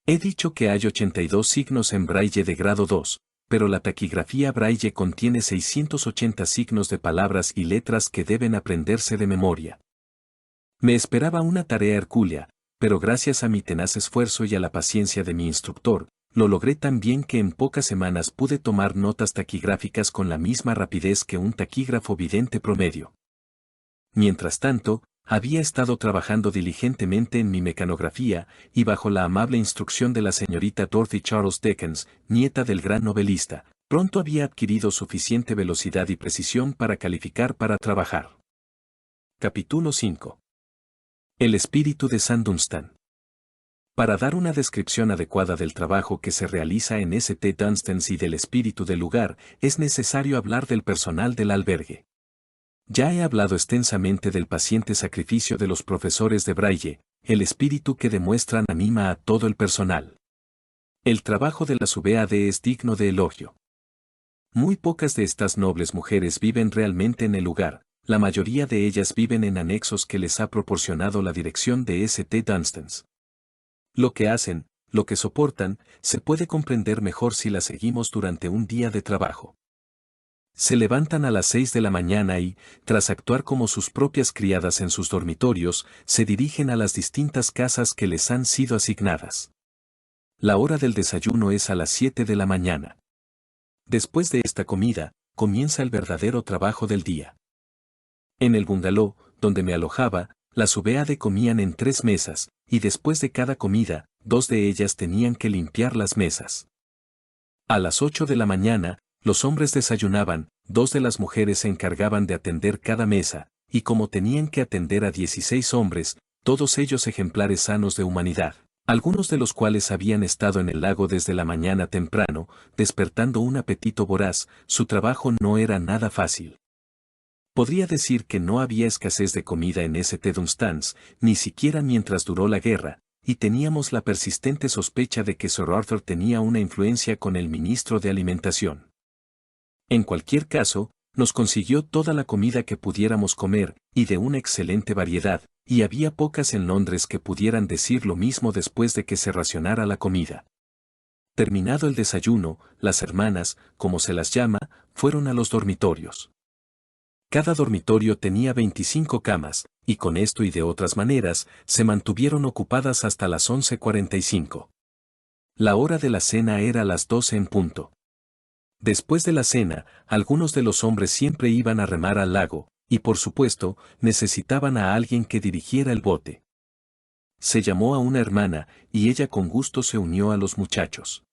He dicho que hay 82 signos en braille de grado 2, pero la taquigrafía braille contiene 680 signos de palabras y letras que deben aprenderse de memoria. Me esperaba una tarea hercúlea, pero gracias a mi tenaz esfuerzo y a la paciencia de mi instructor, lo logré tan bien que en pocas semanas pude tomar notas taquigráficas con la misma rapidez que un taquígrafo vidente promedio. Mientras tanto, había estado trabajando diligentemente en mi mecanografía y bajo la amable instrucción de la señorita Dorothy Charles Dickens, nieta del gran novelista, pronto había adquirido suficiente velocidad y precisión para calificar para trabajar. Capítulo 5. El espíritu de Sam Dunstan. Para dar una descripción adecuada del trabajo que se realiza en St. Dunstan's y del espíritu del lugar, es necesario hablar del personal del albergue. Ya he hablado extensamente del paciente sacrificio de los profesores de braille, el espíritu que demuestran anima a todo el personal. El trabajo de la SUBEAD es digno de elogio. Muy pocas de estas nobles mujeres viven realmente en el lugar, la mayoría de ellas viven en anexos que les ha proporcionado la dirección de St. Dunstan's. Lo que hacen, lo que soportan, se puede comprender mejor si las seguimos durante un día de trabajo. Se levantan a las 6 de la mañana y, tras actuar como sus propias criadas en sus dormitorios, se dirigen a las distintas casas que les han sido asignadas. La hora del desayuno es a las 7 de la mañana. Después de esta comida, comienza el verdadero trabajo del día. En el bungalow, donde me alojaba, las SUBEAD comían en 3 mesas, y después de cada comida, 2 de ellas tenían que limpiar las mesas. A las 8 de la mañana, los hombres desayunaban, 2 de las mujeres se encargaban de atender cada mesa, y como tenían que atender a 16 hombres, todos ellos ejemplares sanos de humanidad, algunos de los cuales habían estado en el lago desde la mañana temprano, despertando un apetito voraz, su trabajo no era nada fácil. Podría decir que no había escasez de comida en St. Dunstan's, ni siquiera mientras duró la guerra, y teníamos la persistente sospecha de que Sir Arthur tenía una influencia con el ministro de Alimentación. En cualquier caso, nos consiguió toda la comida que pudiéramos comer, y de una excelente variedad, y había pocas en Londres que pudieran decir lo mismo después de que se racionara la comida. Terminado el desayuno, las hermanas, como se las llama, fueron a los dormitorios. Cada dormitorio tenía 25 camas, y con esto y de otras maneras, se mantuvieron ocupadas hasta las 11:45. La hora de la cena era a las 12 en punto. Después de la cena, algunos de los hombres siempre iban a remar al lago, y por supuesto, necesitaban a alguien que dirigiera el bote. Se llamó a una hermana, y ella con gusto se unió a los muchachos.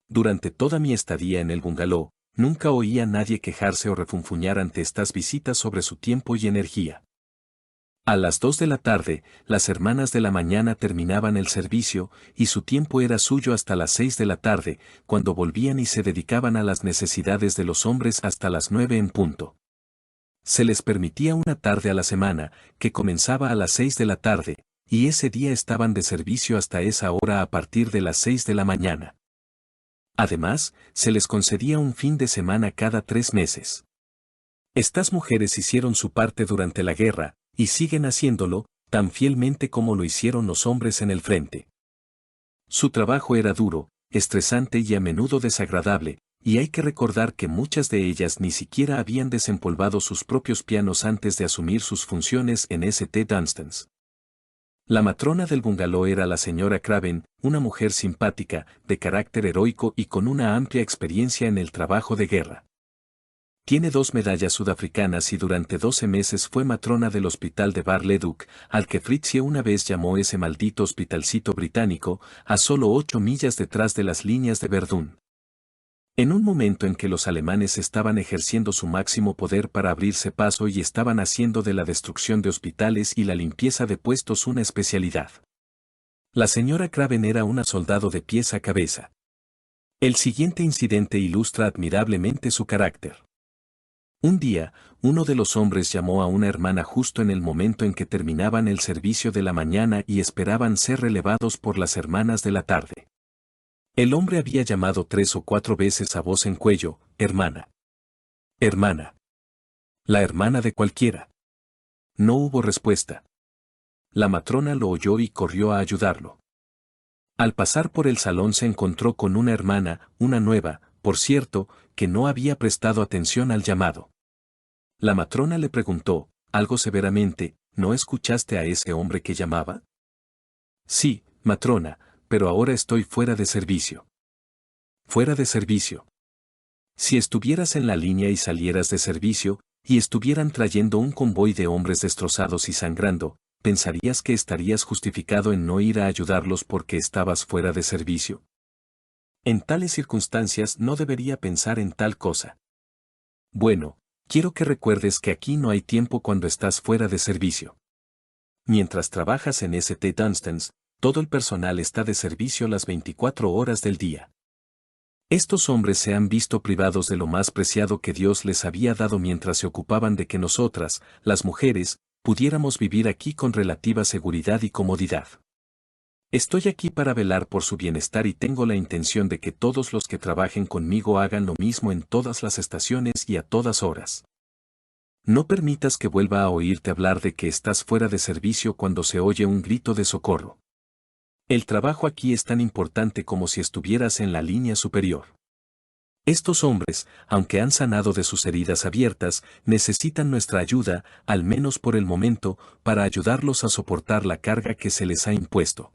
Durante toda mi estadía en el bungalow, nunca oí a nadie quejarse o refunfuñar ante estas visitas sobre su tiempo y energía. A las 2 de la tarde, las hermanas de la mañana terminaban el servicio, y su tiempo era suyo hasta las 6 de la tarde, cuando volvían y se dedicaban a las necesidades de los hombres hasta las 9 en punto. Se les permitía una tarde a la semana, que comenzaba a las 6 de la tarde, y ese día estaban de servicio hasta esa hora a partir de las 6 de la mañana. Además, se les concedía un fin de semana cada 3 meses. Estas mujeres hicieron su parte durante la guerra, y siguen haciéndolo, tan fielmente como lo hicieron los hombres en el frente. Su trabajo era duro, estresante y a menudo desagradable, y hay que recordar que muchas de ellas ni siquiera habían desempolvado sus propios pianos antes de asumir sus funciones en St. Dunstan's. La matrona del bungalow era la señora Craven, una mujer simpática, de carácter heroico y con una amplia experiencia en el trabajo de guerra. Tiene 2 medallas sudafricanas y durante 12 meses fue matrona del hospital de Bar-le-Duc, al que Fritzsche una vez llamó ese maldito hospitalcito británico, a solo 8 millas detrás de las líneas de Verdún. En un momento en que los alemanes estaban ejerciendo su máximo poder para abrirse paso y estaban haciendo de la destrucción de hospitales y la limpieza de puestos una especialidad. La señora Craven era una soldado de pies a cabeza. El siguiente incidente ilustra admirablemente su carácter. Un día, uno de los hombres llamó a una hermana justo en el momento en que terminaban el servicio de la mañana y esperaban ser relevados por las hermanas de la tarde. El hombre había llamado 3 o 4 veces a voz en cuello: hermana. Hermana. La hermana de cualquiera. No hubo respuesta. La matrona lo oyó y corrió a ayudarlo. Al pasar por el salón se encontró con una hermana, una nueva, por cierto, que no había prestado atención al llamado. La matrona le preguntó, algo severamente: ¿no escuchaste a ese hombre que llamaba? Sí, matrona, pero ahora estoy fuera de servicio. Fuera de servicio. Si estuvieras en la línea y salieras de servicio, y estuvieran trayendo un convoy de hombres destrozados y sangrando, ¿pensarías que estarías justificado en no ir a ayudarlos porque estabas fuera de servicio? En tales circunstancias no debería pensar en tal cosa. Bueno, quiero que recuerdes que aquí no hay tiempo cuando estás fuera de servicio. Mientras trabajas en St. Dunstan's, todo el personal está de servicio las 24 horas del día. Estos hombres se han visto privados de lo más preciado que Dios les había dado mientras se ocupaban de que nosotras, las mujeres, pudiéramos vivir aquí con relativa seguridad y comodidad. Estoy aquí para velar por su bienestar y tengo la intención de que todos los que trabajen conmigo hagan lo mismo en todas las estaciones y a todas horas. No permitas que vuelva a oírte hablar de que estás fuera de servicio cuando se oye un grito de socorro. El trabajo aquí es tan importante como si estuvieras en la línea superior. Estos hombres, aunque han sanado de sus heridas abiertas, necesitan nuestra ayuda, al menos por el momento, para ayudarlos a soportar la carga que se les ha impuesto.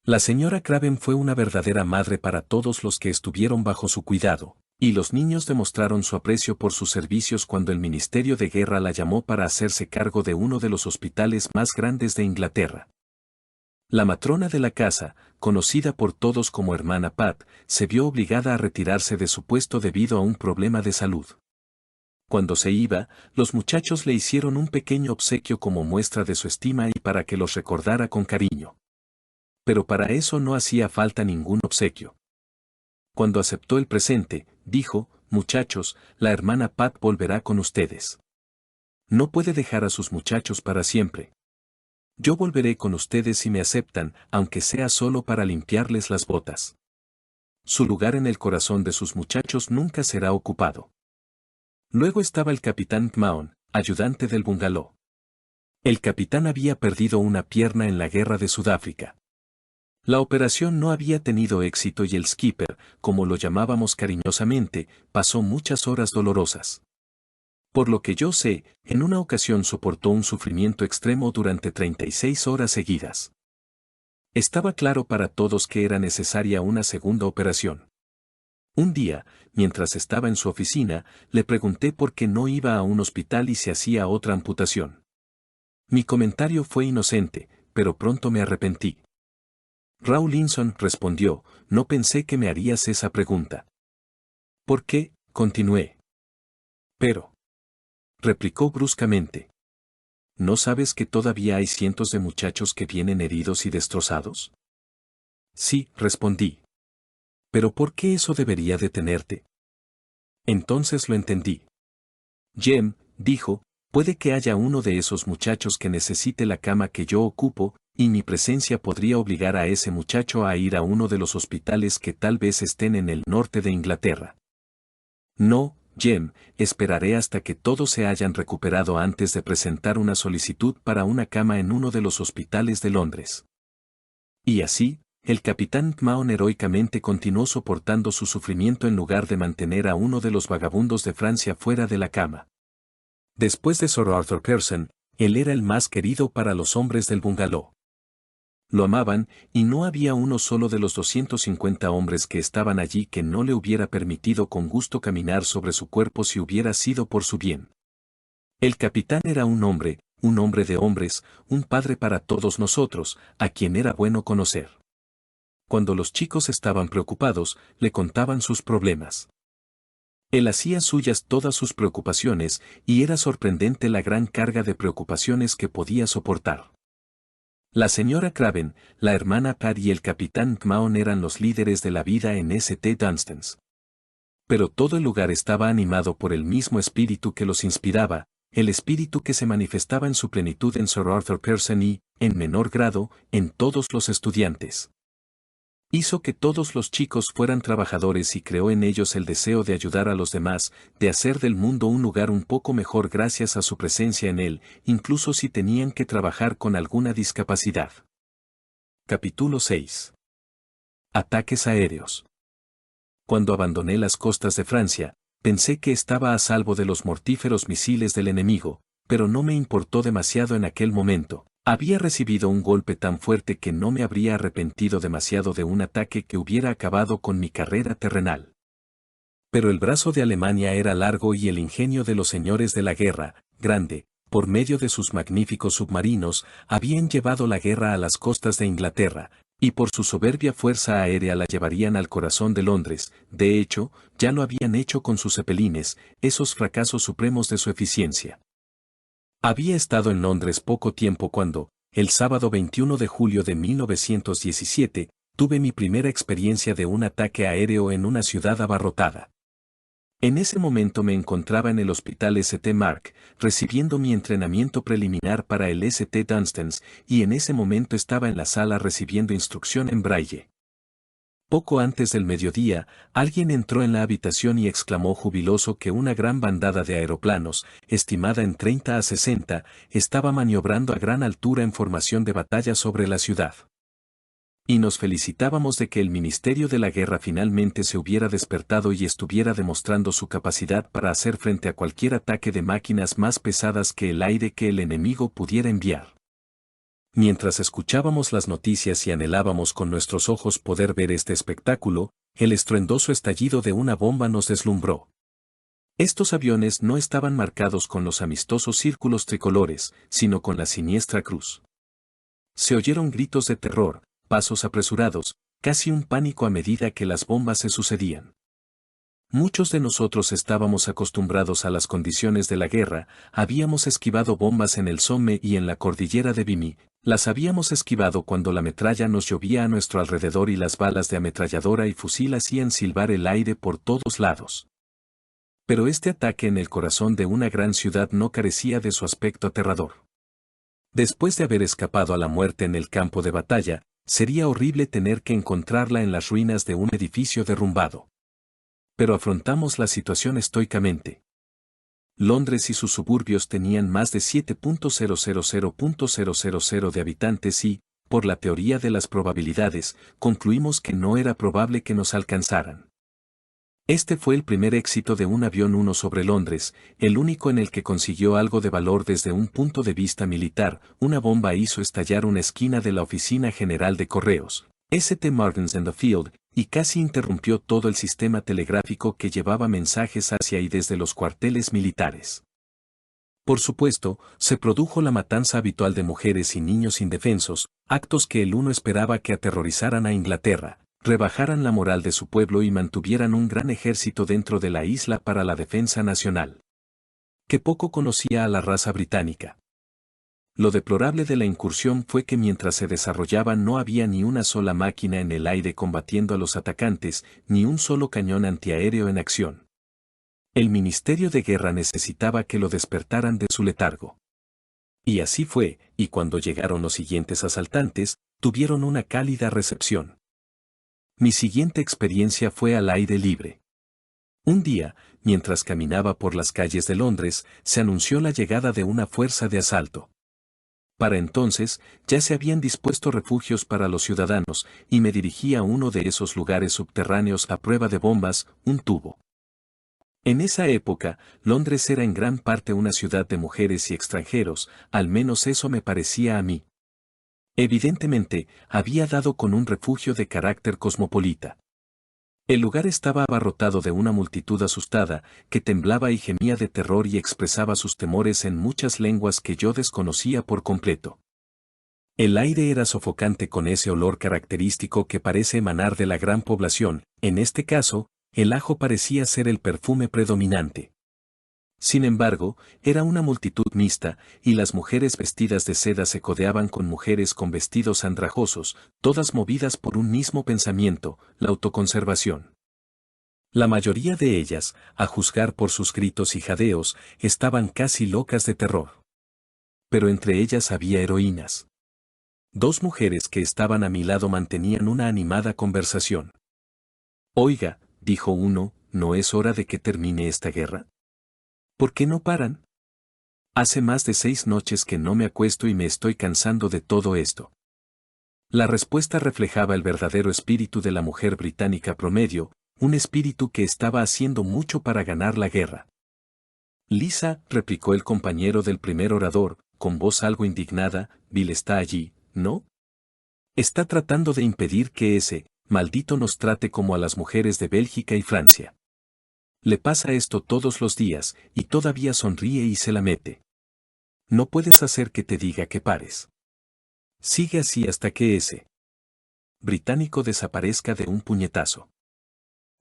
La señora Craven fue una verdadera madre para todos los que estuvieron bajo su cuidado, y los niños demostraron su aprecio por sus servicios cuando el Ministerio de Guerra la llamó para hacerse cargo de uno de los hospitales más grandes de Inglaterra. La matrona de la casa, conocida por todos como hermana Pat, se vio obligada a retirarse de su puesto debido a un problema de salud. Cuando se iba, los muchachos le hicieron un pequeño obsequio como muestra de su estima y para que los recordara con cariño. Pero para eso no hacía falta ningún obsequio. Cuando aceptó el presente, dijo: muchachos, la hermana Pat volverá con ustedes. No puede dejar a sus muchachos para siempre. Yo volveré con ustedes si me aceptan, aunque sea solo para limpiarles las botas. Su lugar en el corazón de sus muchachos nunca será ocupado. Luego estaba el capitán Kmaon, ayudante del bungalow. El capitán había perdido una pierna en la guerra de Sudáfrica. La operación no había tenido éxito y el skipper, como lo llamábamos cariñosamente, pasó muchas horas dolorosas. Por lo que yo sé, en una ocasión soportó un sufrimiento extremo durante 36 horas seguidas. Estaba claro para todos que era necesaria una segunda operación. Un día, mientras estaba en su oficina, le pregunté por qué no iba a un hospital y se hacía otra amputación. Mi comentario fue inocente, pero pronto me arrepentí. Rawlinson respondió: no pensé que me harías esa pregunta. ¿Por qué? Continué. Pero, replicó bruscamente, ¿no sabes que todavía hay cientos de muchachos que vienen heridos y destrozados? Sí, respondí. ¿Pero por qué eso debería detenerte? Entonces lo entendí. Jem, dijo, puede que haya uno de esos muchachos que necesite la cama que yo ocupo, y mi presencia podría obligar a ese muchacho a ir a uno de los hospitales que tal vez estén en el norte de Inglaterra. No, Jem, esperaré hasta que todos se hayan recuperado antes de presentar una solicitud para una cama en uno de los hospitales de Londres. Y así, el capitán Kmaon heroicamente continuó soportando su sufrimiento en lugar de mantener a uno de los vagabundos de Francia fuera de la cama. Después de Sir Arthur Pearson, él era el más querido para los hombres del bungalow. Lo amaban, y no había uno solo de los 250 hombres que estaban allí que no le hubiera permitido con gusto caminar sobre su cuerpo si hubiera sido por su bien. El capitán era un hombre de hombres, un padre para todos nosotros, a quien era bueno conocer. Cuando los chicos estaban preocupados, le contaban sus problemas. Él hacía suyas todas sus preocupaciones, y era sorprendente la gran carga de preocupaciones que podía soportar. La señora Craven, la hermana Pat y el capitán Kmaon eran los líderes de la vida en St. Dunstan's. Pero todo el lugar estaba animado por el mismo espíritu que los inspiraba, el espíritu que se manifestaba en su plenitud en Sir Arthur Pearson y, en menor grado, en todos los estudiantes. Hizo que todos los chicos fueran trabajadores y creó en ellos el deseo de ayudar a los demás, de hacer del mundo un lugar un poco mejor gracias a su presencia en él, incluso si tenían que trabajar con alguna discapacidad. Capítulo 6. Ataques aéreos. Cuando abandoné las costas de Francia, pensé que estaba a salvo de los mortíferos misiles del enemigo, pero no me importó demasiado en aquel momento. Había recibido un golpe tan fuerte que no me habría arrepentido demasiado de un ataque que hubiera acabado con mi carrera terrenal. Pero el brazo de Alemania era largo y el ingenio de los señores de la guerra, grande, por medio de sus magníficos submarinos, habían llevado la guerra a las costas de Inglaterra, y por su soberbia fuerza aérea la llevarían al corazón de Londres. De hecho, ya lo habían hecho con sus cepelines, esos fracasos supremos de su eficiencia. Había estado en Londres poco tiempo cuando, el sábado 21 de julio de 1917, tuve mi primera experiencia de un ataque aéreo en una ciudad abarrotada. En ese momento me encontraba en el Hospital St. Mark, recibiendo mi entrenamiento preliminar para el St. Dunstan's, y en ese momento estaba en la sala recibiendo instrucción en braille. Poco antes del mediodía, alguien entró en la habitación y exclamó jubiloso que una gran bandada de aeroplanos, estimada en 30 a 60, estaba maniobrando a gran altura en formación de batalla sobre la ciudad. Y nos felicitábamos de que el Ministerio de la Guerra finalmente se hubiera despertado y estuviera demostrando su capacidad para hacer frente a cualquier ataque de máquinas más pesadas que el aire que el enemigo pudiera enviar. Mientras escuchábamos las noticias y anhelábamos con nuestros ojos poder ver este espectáculo, el estruendoso estallido de una bomba nos deslumbró. Estos aviones no estaban marcados con los amistosos círculos tricolores, sino con la siniestra cruz. Se oyeron gritos de terror, pasos apresurados, casi un pánico a medida que las bombas se sucedían. Muchos de nosotros estábamos acostumbrados a las condiciones de la guerra, habíamos esquivado bombas en el Somme y en la cordillera de Vimy, las habíamos esquivado cuando la metralla nos llovía a nuestro alrededor y las balas de ametralladora y fusil hacían silbar el aire por todos lados. Pero este ataque en el corazón de una gran ciudad no carecía de su aspecto aterrador. Después de haber escapado a la muerte en el campo de batalla, sería horrible tener que encontrarla en las ruinas de un edificio derrumbado. Pero afrontamos la situación estoicamente. Londres y sus suburbios tenían más de 7.000.000 de habitantes y, por la teoría de las probabilidades, concluimos que no era probable que nos alcanzaran. Este fue el primer éxito de un avión 1 sobre Londres, el único en el que consiguió algo de valor desde un punto de vista militar. Una bomba hizo estallar una esquina de la Oficina General de Correos, St. Martin's in the Field, y casi interrumpió todo el sistema telegráfico que llevaba mensajes hacia y desde los cuarteles militares. Por supuesto, se produjo la matanza habitual de mujeres y niños indefensos, actos que el uno esperaba que aterrorizaran a Inglaterra, rebajaran la moral de su pueblo y mantuvieran un gran ejército dentro de la isla para la defensa nacional. Que poco conocía a la raza británica. Lo deplorable de la incursión fue que mientras se desarrollaba no había ni una sola máquina en el aire combatiendo a los atacantes, ni un solo cañón antiaéreo en acción. El Ministerio de Guerra necesitaba que lo despertaran de su letargo. Y así fue, y cuando llegaron los siguientes asaltantes, tuvieron una cálida recepción. Mi siguiente experiencia fue al aire libre. Un día, mientras caminaba por las calles de Londres, se anunció la llegada de una fuerza de asalto. Para entonces, ya se habían dispuesto refugios para los ciudadanos, y me dirigí a uno de esos lugares subterráneos a prueba de bombas, un tubo. En esa época, Londres era en gran parte una ciudad de mujeres y extranjeros, al menos eso me parecía a mí. Evidentemente, había dado con un refugio de carácter cosmopolita. El lugar estaba abarrotado de una multitud asustada, que temblaba y gemía de terror y expresaba sus temores en muchas lenguas que yo desconocía por completo. El aire era sofocante con ese olor característico que parece emanar de la gran población, en este caso, el ajo parecía ser el perfume predominante. Sin embargo, era una multitud mixta, y las mujeres vestidas de seda se codeaban con mujeres con vestidos andrajosos, todas movidas por un mismo pensamiento, la autoconservación. La mayoría de ellas, a juzgar por sus gritos y jadeos, estaban casi locas de terror. Pero entre ellas había heroínas. Dos mujeres que estaban a mi lado mantenían una animada conversación. Oiga, dijo uno, ¿no es hora de que termine esta guerra? ¿Por qué no paran? Hace más de 6 noches que no me acuesto y me estoy cansando de todo esto. La respuesta reflejaba el verdadero espíritu de la mujer británica promedio, un espíritu que estaba haciendo mucho para ganar la guerra. Lisa, replicó el compañero del primer orador, con voz algo indignada, Bill está allí, ¿no? Está tratando de impedir que ese maldito nos trate como a las mujeres de Bélgica y Francia. Le pasa esto todos los días, y todavía sonríe y se la mete. No puedes hacer que te diga que pares. Sigue así hasta que ese británico desaparezca de un puñetazo.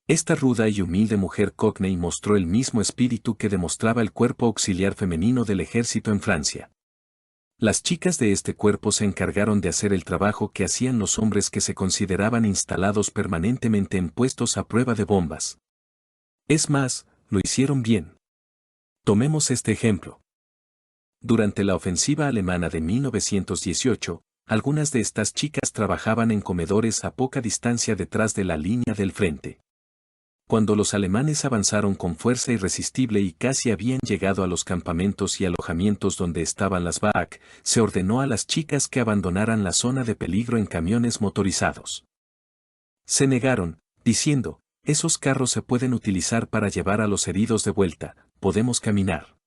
Esta ruda y humilde mujer Cockney mostró el mismo espíritu que demostraba el cuerpo auxiliar femenino del ejército en Francia. Las chicas de este cuerpo se encargaron de hacer el trabajo que hacían los hombres que se consideraban instalados permanentemente en puestos a prueba de bombas. Es más, lo hicieron bien. Tomemos este ejemplo. Durante la ofensiva alemana de 1918, algunas de estas chicas trabajaban en comedores a poca distancia detrás de la línea del frente. Cuando los alemanes avanzaron con fuerza irresistible y casi habían llegado a los campamentos y alojamientos donde estaban las BAAC, se ordenó a las chicas que abandonaran la zona de peligro en camiones motorizados. Se negaron, diciendo, esos carros se pueden utilizar para llevar a los heridos de vuelta, podemos caminar.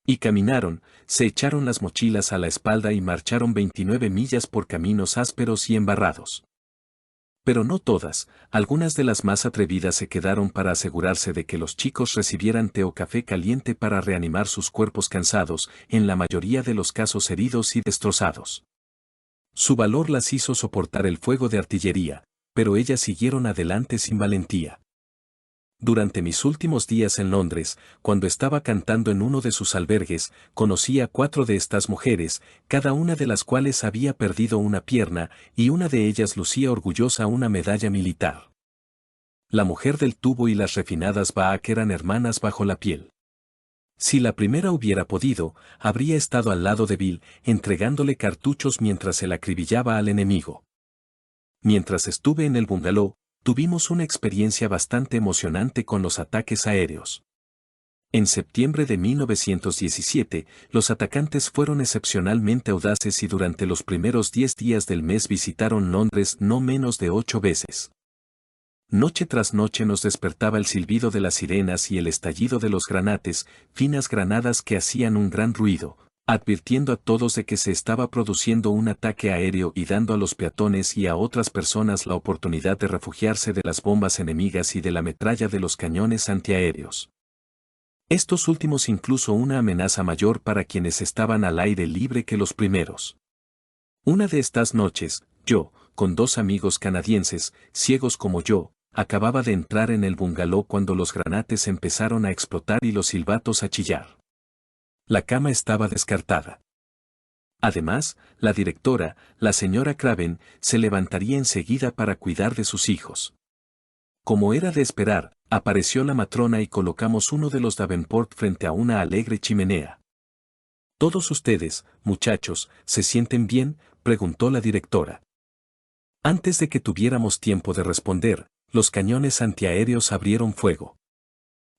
Y caminaron, se echaron las mochilas a la espalda y marcharon 29 millas por caminos ásperos y embarrados. Pero no todas, algunas de las más atrevidas se quedaron para asegurarse de que los chicos recibieran té o café caliente para reanimar sus cuerpos cansados, en la mayoría de los casos heridos y destrozados. Su valor las hizo soportar el fuego de artillería, pero ellas siguieron adelante sin valentía. Durante mis últimos días en Londres, cuando estaba cantando en uno de sus albergues, conocí a 4 de estas mujeres, cada una de las cuales había perdido una pierna, y una de ellas lucía orgullosa una medalla militar. La mujer del tubo y las refinadas BAAC eran hermanas bajo la piel. Si la primera hubiera podido, habría estado al lado de Bill, entregándole cartuchos mientras él acribillaba al enemigo. Mientras estuve en el bungalow, tuvimos una experiencia bastante emocionante con los ataques aéreos. En septiembre de 1917, los atacantes fueron excepcionalmente audaces y durante los primeros 10 días del mes visitaron Londres no menos de 8 veces. Noche tras noche nos despertaba el silbido de las sirenas y el estallido de los granates, finas granadas que hacían un gran ruido, advirtiendo a todos de que se estaba produciendo un ataque aéreo y dando a los peatones y a otras personas la oportunidad de refugiarse de las bombas enemigas y de la metralla de los cañones antiaéreos. Estos últimos incluso una amenaza mayor para quienes estaban al aire libre que los primeros. Una de estas noches, yo, con 2 amigos canadienses, ciegos como yo, acababa de entrar en el bungalow cuando los granates empezaron a explotar y los silbatos a chillar. La cama estaba descartada. Además, la directora, la señora Craven, se levantaría enseguida para cuidar de sus hijos. Como era de esperar, apareció la matrona y colocamos uno de los Davenport frente a una alegre chimenea. ¿Todos ustedes, muchachos, se sienten bien?, preguntó la directora. Antes de que tuviéramos tiempo de responder, los cañones antiaéreos abrieron fuego.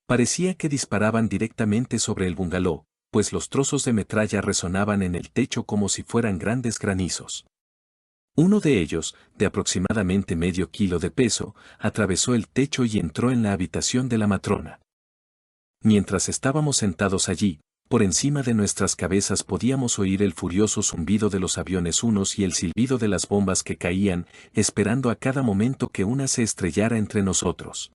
Parecía que disparaban directamente sobre el bungalow, pues los trozos de metralla resonaban en el techo como si fueran grandes granizos. Uno de ellos, de aproximadamente medio kilo de peso, atravesó el techo y entró en la habitación de la matrona. Mientras estábamos sentados allí, por encima de nuestras cabezas podíamos oír el furioso zumbido de los aviones unos y el silbido de las bombas que caían, esperando a cada momento que una se estrellara entre nosotros.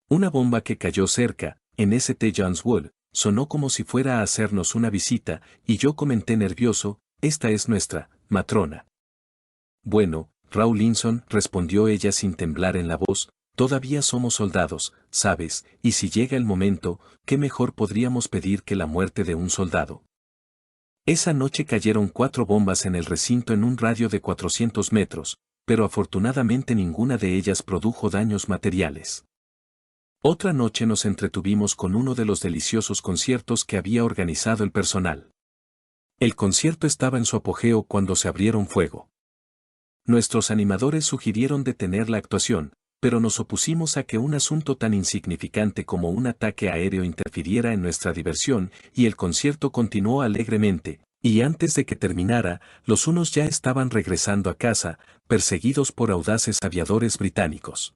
Una bomba que cayó cerca, en St. John's Wood, sonó como si fuera a hacernos una visita, y yo comenté nervioso, esta es nuestra matrona. Bueno, Rawlinson, respondió ella sin temblar en la voz, todavía somos soldados, ¿sabes? Y si llega el momento, ¿qué mejor podríamos pedir que la muerte de un soldado? Esa noche cayeron 4 bombas en el recinto en un radio de 400 metros, pero afortunadamente ninguna de ellas produjo daños materiales. Otra noche nos entretuvimos con uno de los deliciosos conciertos que había organizado el personal. El concierto estaba en su apogeo cuando se abrieron fuego. Nuestros animadores sugirieron detener la actuación, pero nos opusimos a que un asunto tan insignificante como un ataque aéreo interfiriera en nuestra diversión, y el concierto continuó alegremente, y antes de que terminara, los unos ya estaban regresando a casa, perseguidos por audaces aviadores británicos.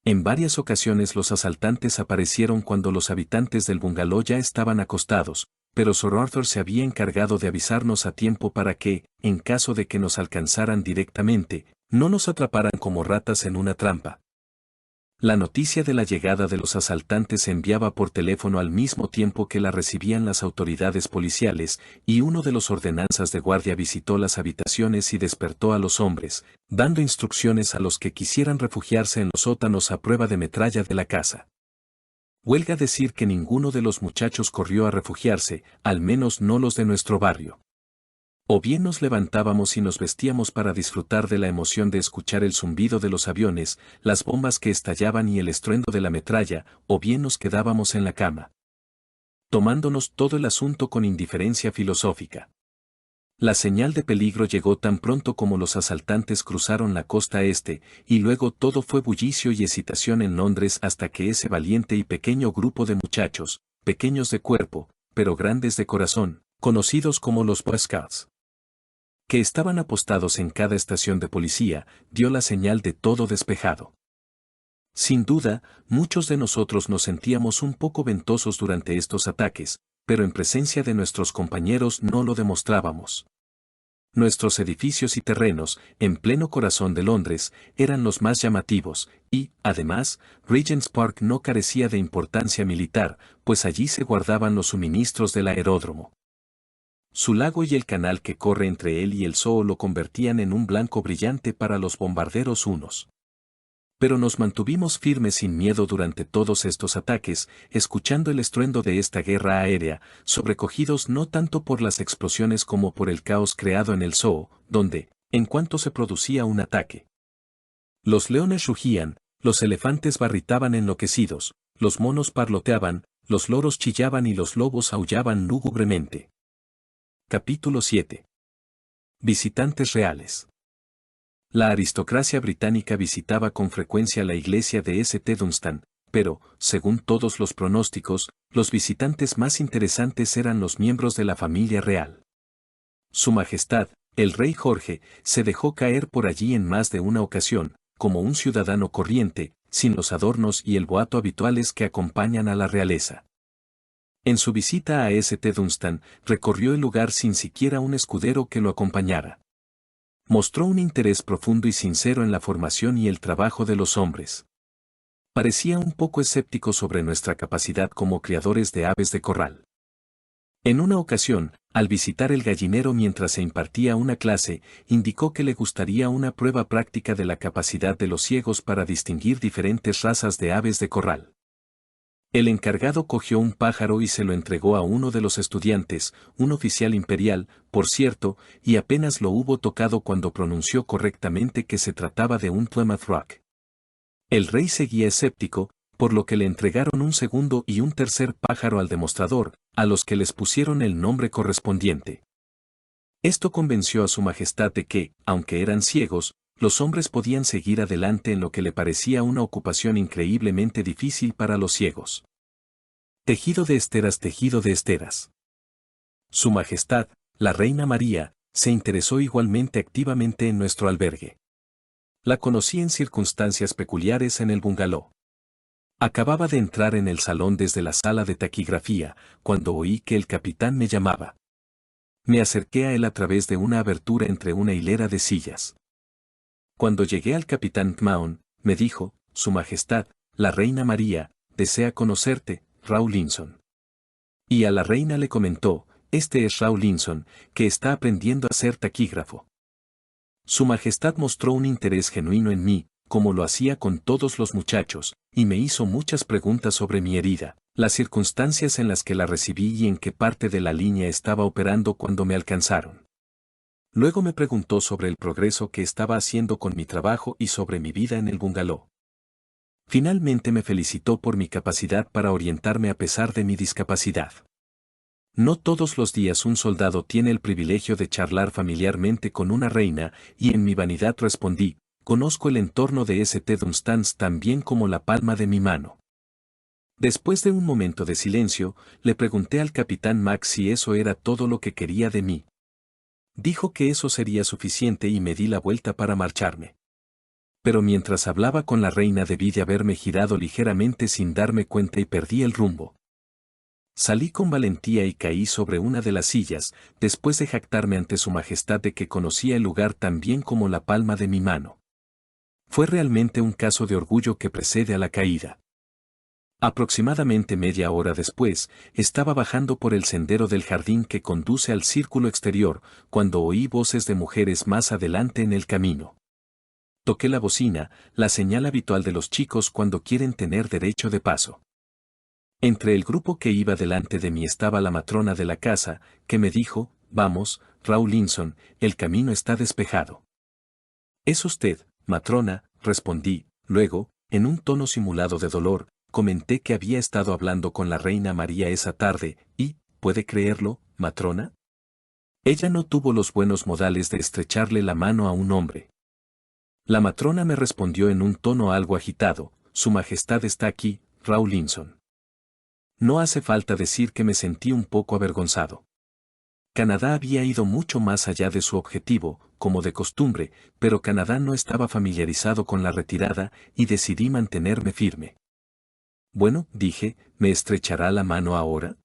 En varias ocasiones los asaltantes aparecieron cuando los habitantes del bungalow ya estaban acostados, pero Sir Arthur se había encargado de avisarnos a tiempo para que, en caso de que nos alcanzaran directamente, no nos atraparan como ratas en una trampa. La noticia de la llegada de los asaltantes se enviaba por teléfono al mismo tiempo que la recibían las autoridades policiales, y uno de los ordenanzas de guardia visitó las habitaciones y despertó a los hombres, dando instrucciones a los que quisieran refugiarse en los sótanos a prueba de metralla de la casa. Huelga decir que ninguno de los muchachos corrió a refugiarse, al menos no los de nuestro barrio. O bien nos levantábamos y nos vestíamos para disfrutar de la emoción de escuchar el zumbido de los aviones, las bombas que estallaban y el estruendo de la metralla, o bien nos quedábamos en la cama, tomándonos todo el asunto con indiferencia filosófica. La señal de peligro llegó tan pronto como los asaltantes cruzaron la costa este, y luego todo fue bullicio y excitación en Londres hasta que ese valiente y pequeño grupo de muchachos, pequeños de cuerpo, pero grandes de corazón, conocidos como los Boy Scouts, que estaban apostados en cada estación de policía, dio la señal de todo despejado. Sin duda, muchos de nosotros nos sentíamos un poco ventosos durante estos ataques, pero en presencia de nuestros compañeros no lo demostrábamos. Nuestros edificios y terrenos, en pleno corazón de Londres, eran los más llamativos, y, además, Regent's Park no carecía de importancia militar, pues allí se guardaban los suministros del aeródromo. Su lago y el canal que corre entre él y el zoo lo convertían en un blanco brillante para los bombarderos hunos. Pero nos mantuvimos firmes sin miedo durante todos estos ataques, escuchando el estruendo de esta guerra aérea, sobrecogidos no tanto por las explosiones como por el caos creado en el zoo, donde, en cuanto se producía un ataque, los leones rugían, los elefantes barritaban enloquecidos, los monos parloteaban, los loros chillaban y los lobos aullaban lúgubremente. Capítulo 7. Visitantes reales. La aristocracia británica visitaba con frecuencia la iglesia de St. Dunstan, pero, según todos los pronósticos, los visitantes más interesantes eran los miembros de la familia real. Su Majestad, el rey Jorge, se dejó caer por allí en más de una ocasión, como un ciudadano corriente, sin los adornos y el boato habituales que acompañan a la realeza. En su visita a St. Dunstan, recorrió el lugar sin siquiera un escudero que lo acompañara. Mostró un interés profundo y sincero en la formación y el trabajo de los hombres. Parecía un poco escéptico sobre nuestra capacidad como criadores de aves de corral. En una ocasión, al visitar el gallinero mientras se impartía una clase, indicó que le gustaría una prueba práctica de la capacidad de los ciegos para distinguir diferentes razas de aves de corral. El encargado cogió un pájaro y se lo entregó a uno de los estudiantes, un oficial imperial, por cierto, y apenas lo hubo tocado cuando pronunció correctamente que se trataba de un Plymouth Rock. El rey seguía escéptico, por lo que le entregaron un segundo y un tercer pájaro al demostrador, a los que les pusieron el nombre correspondiente. Esto convenció a su majestad de que, aunque eran ciegos, los hombres podían seguir adelante en lo que le parecía una ocupación increíblemente difícil para los ciegos. Tejido de esteras, tejido de esteras. Su Majestad, la Reina María, se interesó igualmente activamente en nuestro albergue. La conocí en circunstancias peculiares en el bungalow. Acababa de entrar en el salón desde la sala de taquigrafía, cuando oí que el capitán me llamaba. Me acerqué a él a través de una abertura entre una hilera de sillas. Cuando llegué al capitán Kmaun, me dijo, Su Majestad, la Reina María, desea conocerte, Rawlinson. Y a la reina le comentó, este es Rawlinson, que está aprendiendo a ser taquígrafo. Su Majestad mostró un interés genuino en mí, como lo hacía con todos los muchachos, y me hizo muchas preguntas sobre mi herida, las circunstancias en las que la recibí y en qué parte de la línea estaba operando cuando me alcanzaron. Luego me preguntó sobre el progreso que estaba haciendo con mi trabajo y sobre mi vida en el bungalow. Finalmente me felicitó por mi capacidad para orientarme a pesar de mi discapacidad. No todos los días un soldado tiene el privilegio de charlar familiarmente con una reina, y en mi vanidad respondí, conozco el entorno de St. Dunstans tan bien como la palma de mi mano. Después de un momento de silencio, le pregunté al capitán Max si eso era todo lo que quería de mí. Dijo que eso sería suficiente y me di la vuelta para marcharme. Pero mientras hablaba con la reina debí de haberme girado ligeramente sin darme cuenta y perdí el rumbo. Salí con valentía y caí sobre una de las sillas, después de jactarme ante su majestad de que conocía el lugar tan bien como la palma de mi mano. Fue realmente un caso de orgullo que precede a la caída. Aproximadamente media hora después, estaba bajando por el sendero del jardín que conduce al círculo exterior, cuando oí voces de mujeres más adelante en el camino. Toqué la bocina, la señal habitual de los chicos cuando quieren tener derecho de paso. Entre el grupo que iba delante de mí estaba la matrona de la casa, que me dijo, vamos, Rawlinson, el camino está despejado. ¿Es usted, matrona?, respondí, luego, en un tono simulado de dolor, comenté que había estado hablando con la reina María esa tarde, y, ¿puede creerlo, matrona? Ella no tuvo los buenos modales de estrecharle la mano a un hombre. La matrona me respondió en un tono algo agitado, Su Majestad está aquí, Rawlinson. No hace falta decir que me sentí un poco avergonzado. Canadá había ido mucho más allá de su objetivo, como de costumbre, pero Canadá no estaba familiarizado con la retirada y decidí mantenerme firme. Bueno, dije, ¿me estrechará la mano ahora?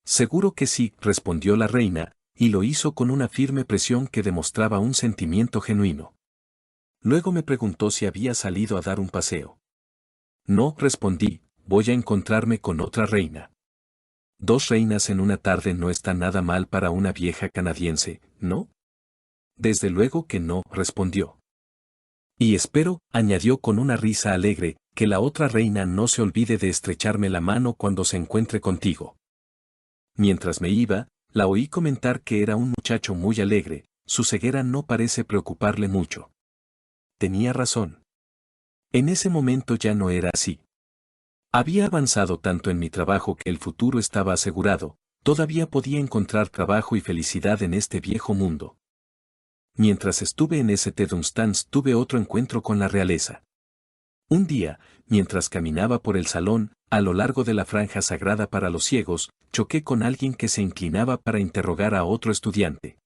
Seguro que sí, respondió la reina, y lo hizo con una firme presión que demostraba un sentimiento genuino. Luego me preguntó si había salido a dar un paseo. No, respondí, voy a encontrarme con otra reina. 2 reinas en una tarde no está nada mal para una vieja canadiense, ¿no? Desde luego que no, respondió. Y espero, añadió con una risa alegre, que la otra reina no se olvide de estrecharme la mano cuando se encuentre contigo. Mientras me iba, la oí comentar que era un muchacho muy alegre, su ceguera no parece preocuparle mucho. Tenía razón. En ese momento ya no era así. Había avanzado tanto en mi trabajo que el futuro estaba asegurado, todavía podía encontrar trabajo y felicidad en este viejo mundo. Mientras estuve en St. Dunstans tuve otro encuentro con la realeza. Un día, mientras caminaba por el salón, a lo largo de la franja sagrada para los ciegos, choqué con alguien que se inclinaba para interrogar a otro estudiante.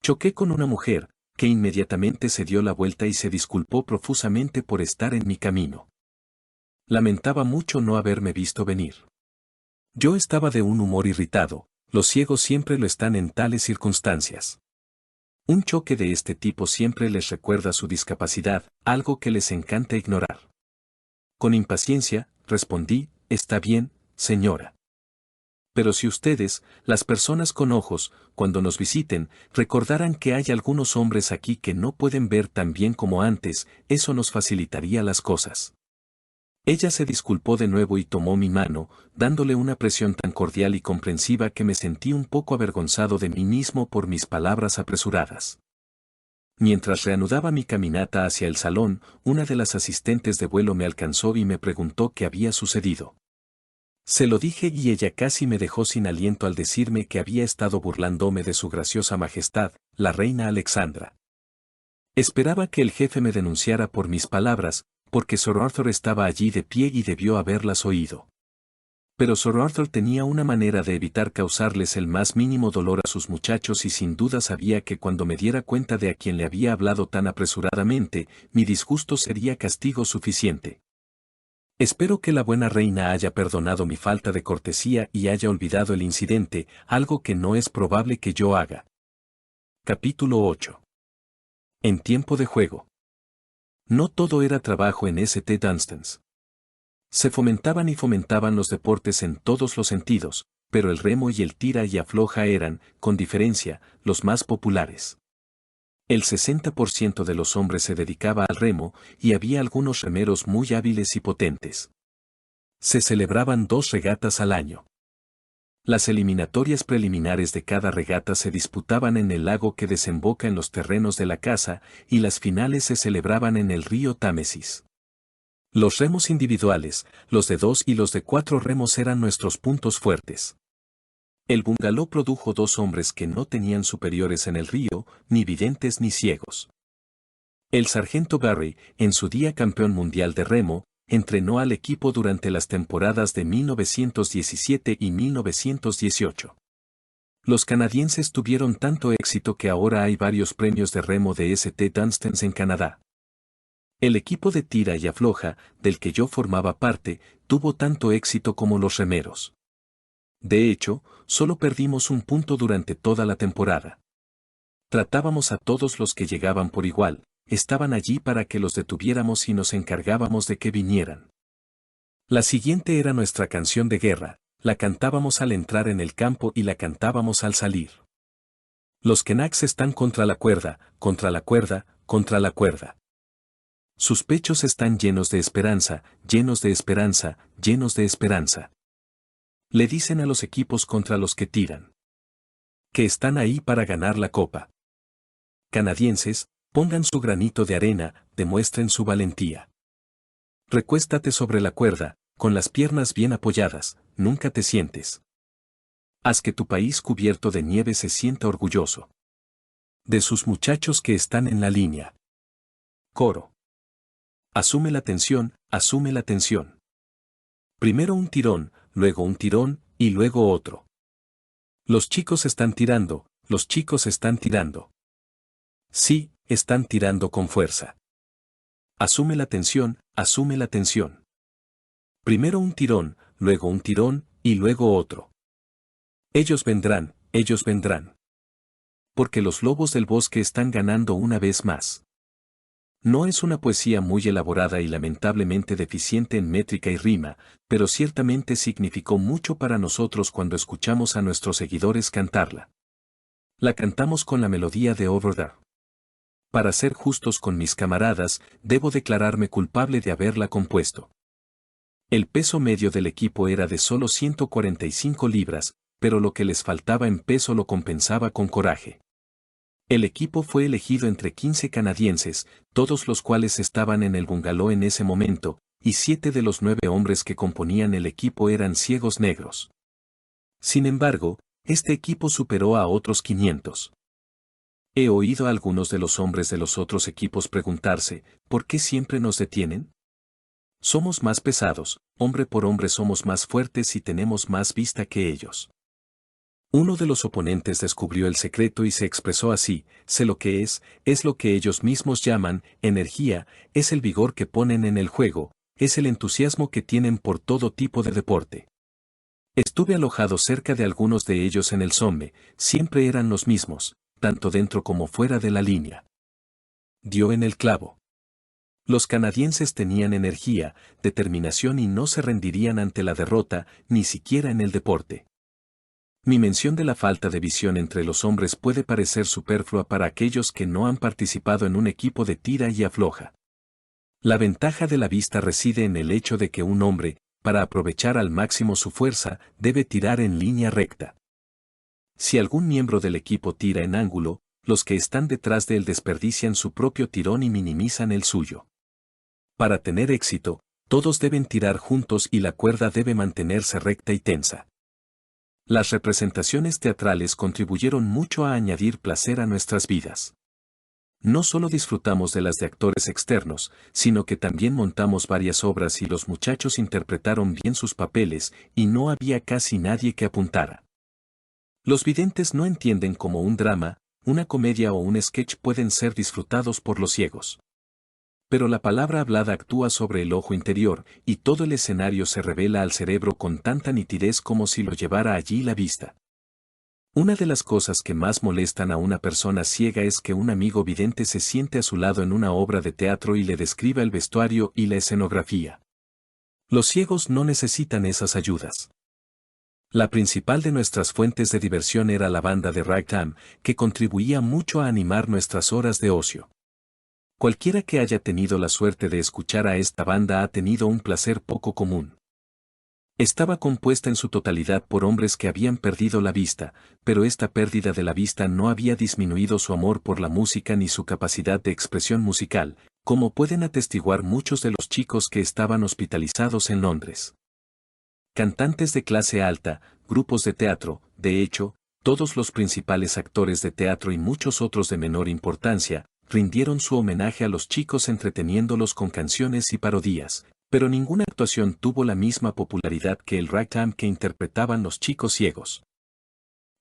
Choqué con una mujer, que inmediatamente se dio la vuelta y se disculpó profusamente por estar en mi camino. Lamentaba mucho no haberme visto venir. Yo estaba de un humor irritado, los ciegos siempre lo están en tales circunstancias. Un choque de este tipo siempre les recuerda su discapacidad, algo que les encanta ignorar. Con impaciencia, respondí, está bien, señora. Pero si ustedes, las personas con ojos, cuando nos visiten, recordaran que hay algunos hombres aquí que no pueden ver tan bien como antes, eso nos facilitaría las cosas. Ella se disculpó de nuevo y tomó mi mano, dándole una presión tan cordial y comprensiva que me sentí un poco avergonzado de mí mismo por mis palabras apresuradas. Mientras reanudaba mi caminata hacia el salón, una de las asistentes de vuelo me alcanzó y me preguntó qué había sucedido. Se lo dije y ella casi me dejó sin aliento al decirme que había estado burlándome de su graciosa majestad, la reina Alexandra. Esperaba que el jefe me denunciara por mis palabras, porque Sir Arthur estaba allí de pie y debió haberlas oído. Pero Sir Arthur tenía una manera de evitar causarles el más mínimo dolor a sus muchachos y sin duda sabía que cuando me diera cuenta de a quién le había hablado tan apresuradamente, mi disgusto sería castigo suficiente. Espero que la buena reina haya perdonado mi falta de cortesía y haya olvidado el incidente, algo que no es probable que yo haga. Capítulo 8. En tiempo de juego. No todo era trabajo en St. Dunstans. Se fomentaban y fomentaban los deportes en todos los sentidos, pero el remo y el tira y afloja eran, con diferencia, los más populares. El 60% de los hombres se dedicaba al remo, y había algunos remeros muy hábiles y potentes. Se celebraban 2 regatas al año. Las eliminatorias preliminares de cada regata se disputaban en el lago que desemboca en los terrenos de la casa, y las finales se celebraban en el río Támesis. Los remos individuales, los de 2 y los de 4 remos eran nuestros puntos fuertes. El bungalow produjo 2 hombres que no tenían superiores en el río, ni videntes ni ciegos. El sargento Barry, en su día campeón mundial de remo, entrenó al equipo durante las temporadas de 1917 y 1918. Los canadienses tuvieron tanto éxito que ahora hay varios premios de remo de St. Dunstans en Canadá. El equipo de tira y afloja, del que yo formaba parte, tuvo tanto éxito como los remeros. De hecho, solo perdimos un punto durante toda la temporada. Tratábamos a todos los que llegaban por igual, estaban allí para que los detuviéramos y nos encargábamos de que vinieran. La siguiente era nuestra canción de guerra, la cantábamos al entrar en el campo y la cantábamos al salir. Los Canucks están contra la cuerda, contra la cuerda, contra la cuerda. Sus pechos están llenos de esperanza, llenos de esperanza, llenos de esperanza. Le dicen a los equipos contra los que tiran. Que están ahí para ganar la copa. Canadienses, pongan su granito de arena, demuestren su valentía. Recuéstate sobre la cuerda, con las piernas bien apoyadas, nunca te sientes. Haz que tu país cubierto de nieve se sienta orgulloso. De sus muchachos que están en la línea. Coro. Asume la tensión, asume la tensión. Primero un tirón, luego un tirón, y luego otro. Los chicos están tirando, los chicos están tirando. Sí, están tirando con fuerza. Asume la tensión, asume la tensión. Primero un tirón, luego un tirón, y luego otro. Ellos vendrán, ellos vendrán. Porque los lobos del bosque están ganando una vez más. No es una poesía muy elaborada y lamentablemente deficiente en métrica y rima, pero ciertamente significó mucho para nosotros cuando escuchamos a nuestros seguidores cantarla. La cantamos con la melodía de Over There. Para ser justos con mis camaradas, debo declararme culpable de haberla compuesto. El peso medio del equipo era de solo 145 libras, pero lo que les faltaba en peso lo compensaba con coraje. El equipo fue elegido entre 15 canadienses, todos los cuales estaban en el bungalow en ese momento, y 7 de los 9 hombres que componían el equipo eran ciegos negros. Sin embargo, este equipo superó a otros 500. He oído a algunos de los hombres de los otros equipos preguntarse, ¿por qué siempre nos detienen? Somos más pesados, hombre por hombre somos más fuertes y tenemos más vista que ellos. Uno de los oponentes descubrió el secreto y se expresó así: sé lo que es lo que ellos mismos llaman energía, es el vigor que ponen en el juego, es el entusiasmo que tienen por todo tipo de deporte. Estuve alojado cerca de algunos de ellos en el Somme, siempre eran los mismos, tanto dentro como fuera de la línea. Dio en el clavo. Los canadienses tenían energía, determinación y no se rendirían ante la derrota, ni siquiera en el deporte. Mi mención de la falta de visión entre los hombres puede parecer superflua para aquellos que no han participado en un equipo de tira y afloja. La ventaja de la vista reside en el hecho de que un hombre, para aprovechar al máximo su fuerza, debe tirar en línea recta. Si algún miembro del equipo tira en ángulo, los que están detrás de él desperdician su propio tirón y minimizan el suyo. Para tener éxito, todos deben tirar juntos y la cuerda debe mantenerse recta y tensa. Las representaciones teatrales contribuyeron mucho a añadir placer a nuestras vidas. No solo disfrutamos de las de actores externos, sino que también montamos varias obras y los muchachos interpretaron bien sus papeles y no había casi nadie que apuntara. Los videntes no entienden cómo un drama, una comedia o un sketch pueden ser disfrutados por los ciegos. Pero la palabra hablada actúa sobre el ojo interior, y todo el escenario se revela al cerebro con tanta nitidez como si lo llevara allí la vista. Una de las cosas que más molestan a una persona ciega es que un amigo vidente se siente a su lado en una obra de teatro y le describa el vestuario y la escenografía. Los ciegos no necesitan esas ayudas. La principal de nuestras fuentes de diversión era la banda de ragtime, que contribuía mucho a animar nuestras horas de ocio. Cualquiera que haya tenido la suerte de escuchar a esta banda ha tenido un placer poco común. Estaba compuesta en su totalidad por hombres que habían perdido la vista, pero esta pérdida de la vista no había disminuido su amor por la música ni su capacidad de expresión musical, como pueden atestiguar muchos de los chicos que estaban hospitalizados en Londres. Cantantes de clase alta, grupos de teatro, de hecho, todos los principales actores de teatro y muchos otros de menor importancia, rindieron su homenaje a los chicos entreteniéndolos con canciones y parodias, pero ninguna actuación tuvo la misma popularidad que el ragtime que interpretaban los chicos ciegos.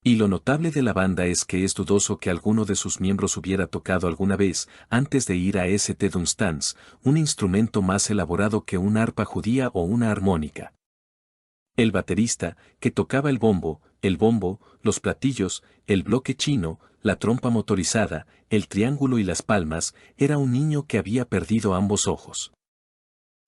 Y lo notable de la banda es que es dudoso que alguno de sus miembros hubiera tocado alguna vez, antes de ir a St. Dunstan's, un instrumento más elaborado que una arpa judía o una armónica. El baterista, que tocaba el bombo, los platillos, el bloque chino, la trompa motorizada, el triángulo y las palmas, era un niño que había perdido ambos ojos.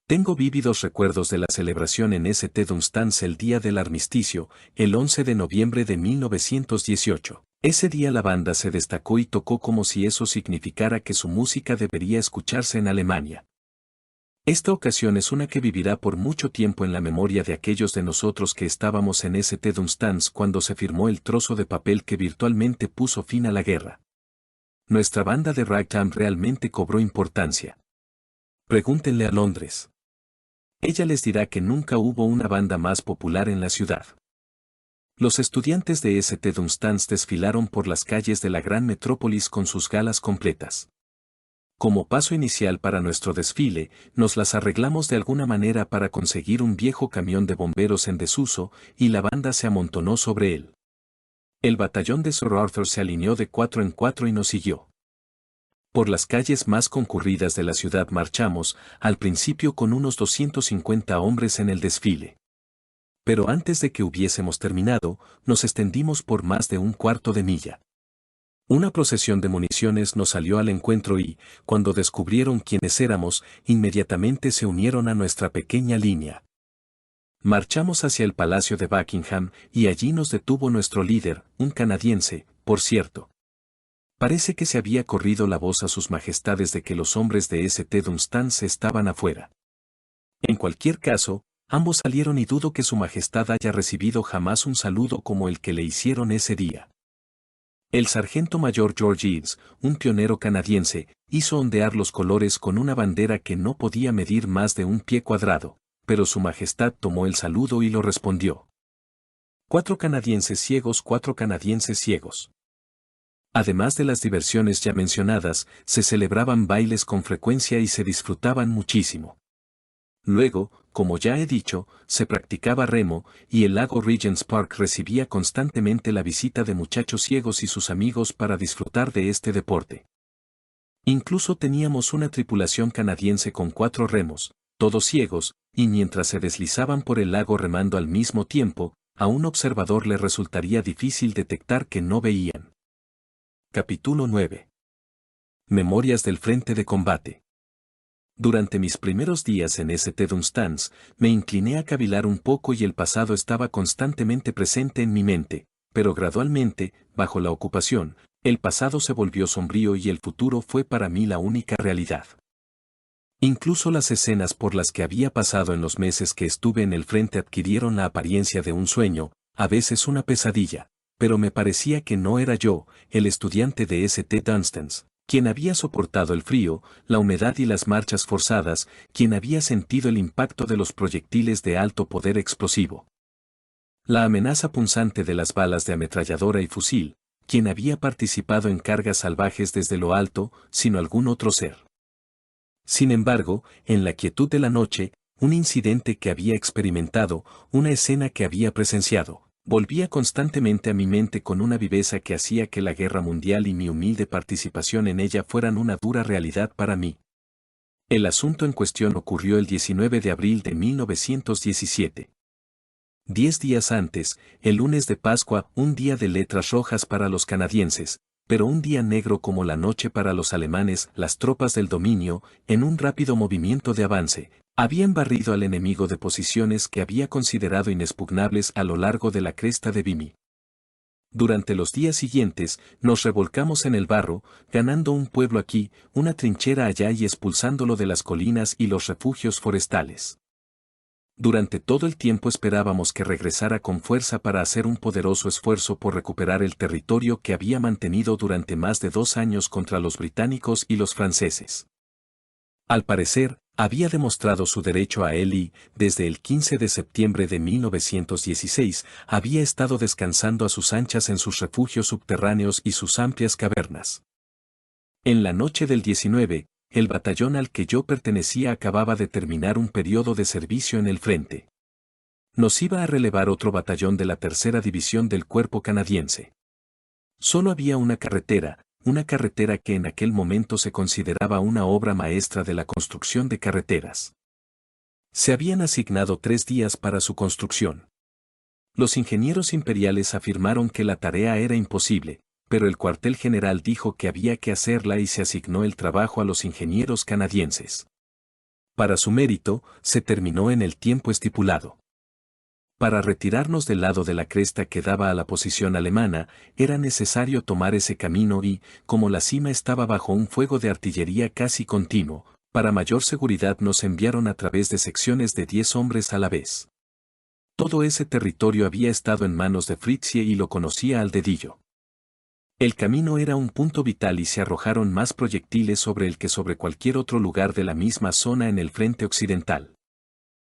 Tengo vívidos recuerdos de la celebración en St. Dunstan's el día del armisticio, el 11 de noviembre de 1918. Ese día la banda se destacó y tocó como si eso significara que su música debería escucharse en Alemania. Esta ocasión es una que vivirá por mucho tiempo en la memoria de aquellos de nosotros que estábamos en St. Dunstan's cuando se firmó el trozo de papel que virtualmente puso fin a la guerra. Nuestra banda de ragtime realmente cobró importancia. Pregúntenle a Londres. Ella les dirá que nunca hubo una banda más popular en la ciudad. Los estudiantes de St. Dunstan's desfilaron por las calles de la gran metrópolis con sus galas completas. Como paso inicial para nuestro desfile, nos las arreglamos de alguna manera para conseguir un viejo camión de bomberos en desuso, y la banda se amontonó sobre él. El batallón de Sir Arthur se alineó de 4 en 4 y nos siguió. Por las calles más concurridas de la ciudad marchamos, al principio con unos 250 hombres en el desfile. Pero antes de que hubiésemos terminado, nos extendimos por más de un cuarto de milla. Una procesión de municiones nos salió al encuentro y, cuando descubrieron quiénes éramos, inmediatamente se unieron a nuestra pequeña línea. Marchamos hacia el Palacio de Buckingham y allí nos detuvo nuestro líder, un canadiense, por cierto. Parece que se había corrido la voz a sus majestades de que los hombres de St. Dunstan's estaban afuera. En cualquier caso, ambos salieron y dudo que su majestad haya recibido jamás un saludo como el que le hicieron ese día. El sargento mayor George Eads, un pionero canadiense, hizo ondear los colores con una bandera que no podía medir más de un pie cuadrado, pero su majestad tomó el saludo y lo respondió. 4 canadienses ciegos, 4 canadienses ciegos. Además de las diversiones ya mencionadas, se celebraban bailes con frecuencia y se disfrutaban muchísimo. Luego, como ya he dicho, se practicaba remo, y el lago Regent's Park recibía constantemente la visita de muchachos ciegos y sus amigos para disfrutar de este deporte. Incluso teníamos una tripulación canadiense con 4 remos, todos ciegos, y mientras se deslizaban por el lago remando al mismo tiempo, a un observador le resultaría difícil detectar que no veían. Capítulo 9. Memorias del frente de combate. Durante mis primeros días en St. Dunstan's, me incliné a cavilar un poco y el pasado estaba constantemente presente en mi mente, pero gradualmente, bajo la ocupación, el pasado se volvió sombrío y el futuro fue para mí la única realidad. Incluso las escenas por las que había pasado en los meses que estuve en el frente adquirieron la apariencia de un sueño, a veces una pesadilla, pero me parecía que no era yo, el estudiante de St. Dunstan's, quien había soportado el frío, la humedad y las marchas forzadas, quien había sentido el impacto de los proyectiles de alto poder explosivo. La amenaza punzante de las balas de ametralladora y fusil, quien había participado en cargas salvajes desde lo alto, sino algún otro ser. Sin embargo, en la quietud de la noche, un incidente que había experimentado, una escena que había presenciado, volvía constantemente a mi mente con una viveza que hacía que la guerra mundial y mi humilde participación en ella fueran una dura realidad para mí. El asunto en cuestión ocurrió el 19 de abril de 1917. 10 días antes, el lunes de Pascua, un día de letras rojas para los canadienses, pero un día negro como la noche para los alemanes, las tropas del dominio, en un rápido movimiento de avance, habían barrido al enemigo de posiciones que había considerado inexpugnables a lo largo de la cresta de Vimy. Durante los días siguientes, nos revolcamos en el barro, ganando un pueblo aquí, una trinchera allá y expulsándolo de las colinas y los refugios forestales. Durante todo el tiempo esperábamos que regresara con fuerza para hacer un poderoso esfuerzo por recuperar el territorio que había mantenido durante más de 2 años contra los británicos y los franceses. Al parecer, había demostrado su derecho a él y, desde el 15 de septiembre de 1916, había estado descansando a sus anchas en sus refugios subterráneos y sus amplias cavernas. En la noche del 19, el batallón al que yo pertenecía acababa de terminar un periodo de servicio en el frente. Nos iba a relevar otro batallón de la tercera división del cuerpo canadiense. Solo había una carretera que en aquel momento se consideraba una obra maestra de la construcción de carreteras. Se habían asignado 3 días para su construcción. Los ingenieros imperiales afirmaron que la tarea era imposible, pero el cuartel general dijo que había que hacerla y se asignó el trabajo a los ingenieros canadienses. Para su mérito, se terminó en el tiempo estipulado. Para retirarnos del lado de la cresta que daba a la posición alemana, era necesario tomar ese camino y, como la cima estaba bajo un fuego de artillería casi continuo, para mayor seguridad nos enviaron a través de secciones de 10 hombres a la vez. Todo ese territorio había estado en manos de Fritzsche y lo conocía al dedillo. El camino era un punto vital y se arrojaron más proyectiles sobre él que sobre cualquier otro lugar de la misma zona en el frente occidental.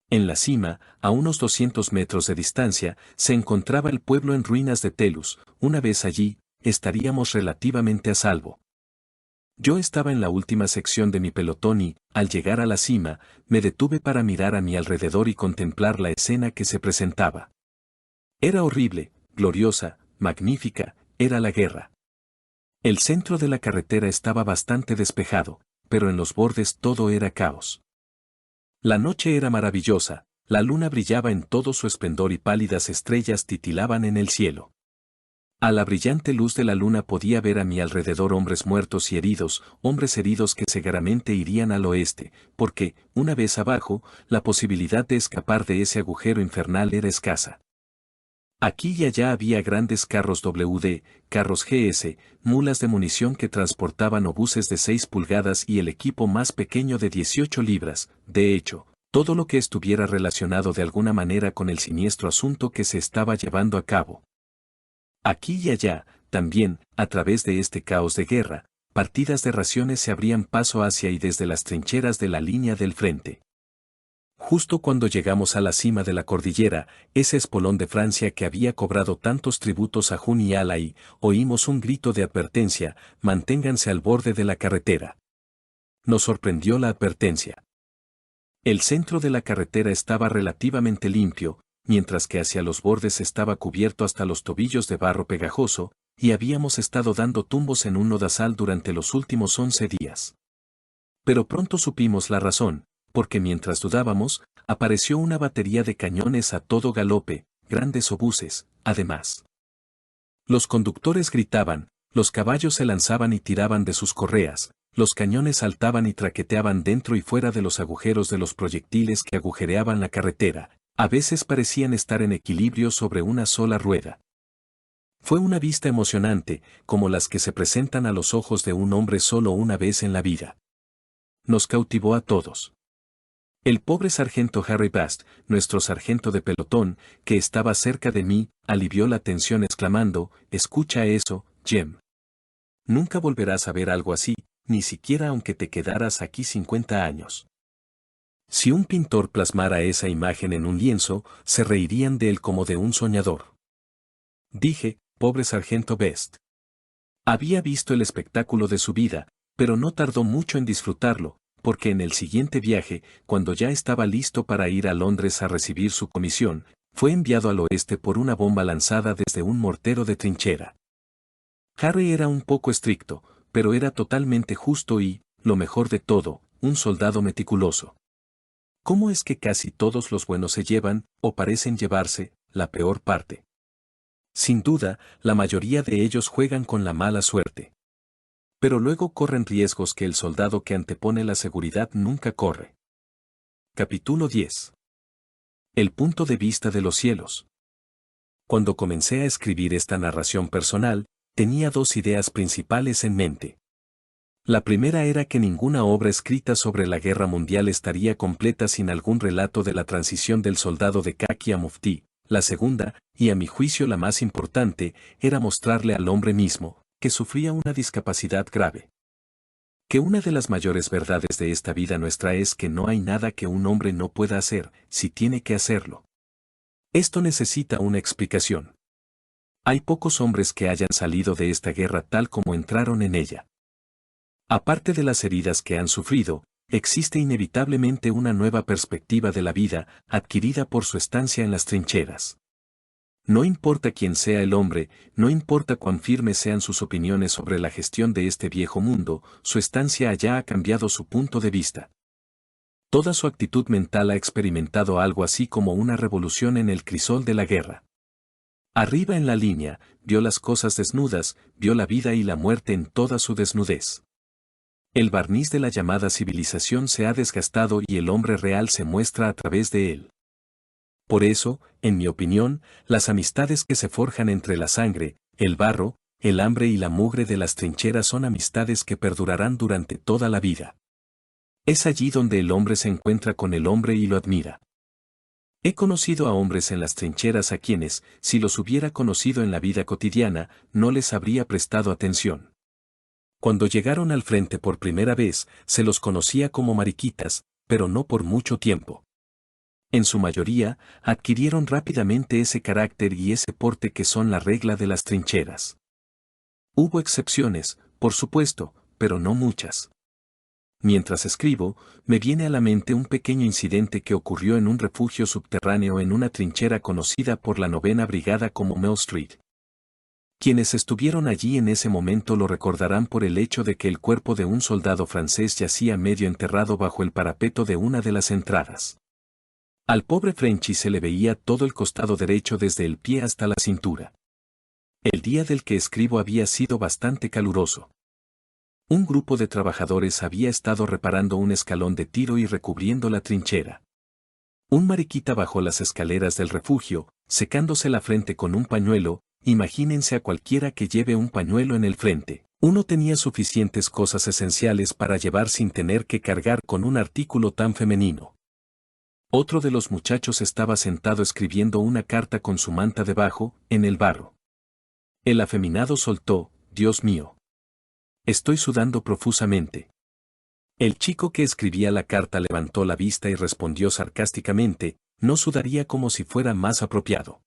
En la cima, a unos 200 metros de distancia, se encontraba el pueblo en ruinas de Telus. Una vez allí, estaríamos relativamente a salvo. Yo estaba en la última sección de mi pelotón y, al llegar a la cima, me detuve para mirar a mi alrededor y contemplar la escena que se presentaba. Era horrible, gloriosa, magnífica, era la guerra. El centro de la carretera estaba bastante despejado, pero en los bordes todo era caos. La noche era maravillosa, la luna brillaba en todo su esplendor y pálidas estrellas titilaban en el cielo. A la brillante luz de la luna podía ver a mi alrededor hombres muertos y heridos, hombres heridos que seguramente irían al oeste, porque, una vez abajo, la posibilidad de escapar de ese agujero infernal era escasa. Aquí y allá había grandes carros WD, carros GS, mulas de munición que transportaban obuses de 6 pulgadas y el equipo más pequeño de 18 libras, de hecho, todo lo que estuviera relacionado de alguna manera con el siniestro asunto que se estaba llevando a cabo. Aquí y allá, también, a través de este caos de guerra, partidas de raciones se abrían paso hacia y desde las trincheras de la línea del frente. Justo cuando llegamos a la cima de la cordillera, ese espolón de Francia que había cobrado tantos tributos a Jun y Alay, oímos un grito de advertencia: manténganse al borde de la carretera. Nos sorprendió la advertencia. El centro de la carretera estaba relativamente limpio, mientras que hacia los bordes estaba cubierto hasta los tobillos de barro pegajoso, y habíamos estado dando tumbos en un lodazal durante los últimos 11 días. Pero pronto supimos la razón, porque mientras dudábamos, apareció una batería de cañones a todo galope, grandes obuses, además. Los conductores gritaban, los caballos se lanzaban y tiraban de sus correas, los cañones saltaban y traqueteaban dentro y fuera de los agujeros de los proyectiles que agujereaban la carretera, a veces parecían estar en equilibrio sobre una sola rueda. Fue una vista emocionante, como las que se presentan a los ojos de un hombre solo una vez en la vida. Nos cautivó a todos. El pobre sargento Harry Bast, nuestro sargento de pelotón, que estaba cerca de mí, alivió la tensión exclamando: escucha eso, Jem. Nunca volverás a ver algo así, ni siquiera aunque te quedaras aquí 50 años. Si un pintor plasmara esa imagen en un lienzo, se reirían de él como de un soñador. Dije: pobre sargento Best. Había visto el espectáculo de su vida, pero no tardó mucho en disfrutarlo, porque en el siguiente viaje, cuando ya estaba listo para ir a Londres a recibir su comisión, fue enviado al oeste por una bomba lanzada desde un mortero de trinchera. Harry era un poco estricto, pero era totalmente justo y, lo mejor de todo, un soldado meticuloso. ¿Cómo es que casi todos los buenos se llevan, o parecen llevarse, la peor parte? Sin duda, la mayoría de ellos juegan con la mala suerte. Pero luego corren riesgos que el soldado que antepone la seguridad nunca corre. Capítulo 10. El punto de vista de los cielos. Cuando comencé a escribir esta narración personal, tenía 2 ideas principales en mente. La primera era que ninguna obra escrita sobre la guerra mundial estaría completa sin algún relato de la transición del soldado de Kaki a Muftí. La segunda, y a mi juicio la más importante, era mostrarle al hombre mismo, que sufría una discapacidad grave. Que una de las mayores verdades de esta vida nuestra es que no hay nada que un hombre no pueda hacer, si tiene que hacerlo. Esto necesita una explicación. Hay pocos hombres que hayan salido de esta guerra tal como entraron en ella. Aparte de las heridas que han sufrido, existe inevitablemente una nueva perspectiva de la vida, adquirida por su estancia en las trincheras. No importa quién sea el hombre, no importa cuán firmes sean sus opiniones sobre la gestión de este viejo mundo, su estancia allá ha cambiado su punto de vista. Toda su actitud mental ha experimentado algo así como una revolución en el crisol de la guerra. Arriba en la línea, vio las cosas desnudas, vio la vida y la muerte en toda su desnudez. El barniz de la llamada civilización se ha desgastado y el hombre real se muestra a través de él. Por eso, en mi opinión, las amistades que se forjan entre la sangre, el barro, el hambre y la mugre de las trincheras son amistades que perdurarán durante toda la vida. Es allí donde el hombre se encuentra con el hombre y lo admira. He conocido a hombres en las trincheras a quienes, si los hubiera conocido en la vida cotidiana, no les habría prestado atención. Cuando llegaron al frente por primera vez, se los conocía como mariquitas, pero no por mucho tiempo. En su mayoría, adquirieron rápidamente ese carácter y ese porte que son la regla de las trincheras. Hubo excepciones, por supuesto, pero no muchas. Mientras escribo, me viene a la mente un pequeño incidente que ocurrió en un refugio subterráneo en una trinchera conocida por la 9ª Brigada como Mill Street. Quienes estuvieron allí en ese momento lo recordarán por el hecho de que el cuerpo de un soldado francés yacía medio enterrado bajo el parapeto de una de las entradas. Al pobre Frenchy se le veía todo el costado derecho desde el pie hasta la cintura. El día del que escribo había sido bastante caluroso. Un grupo de trabajadores había estado reparando un escalón de tiro y recubriendo la trinchera. Un mariquita bajó las escaleras del refugio, secándose la frente con un pañuelo. Imagínense a cualquiera que lleve un pañuelo en el frente. Uno tenía suficientes cosas esenciales para llevar sin tener que cargar con un artículo tan femenino. Otro de los muchachos estaba sentado escribiendo una carta con su manta debajo, en el barro. El afeminado soltó: «Dios mío. Estoy sudando profusamente». El chico que escribía la carta levantó la vista y respondió sarcásticamente: «No sudaría como si fuera más apropiado».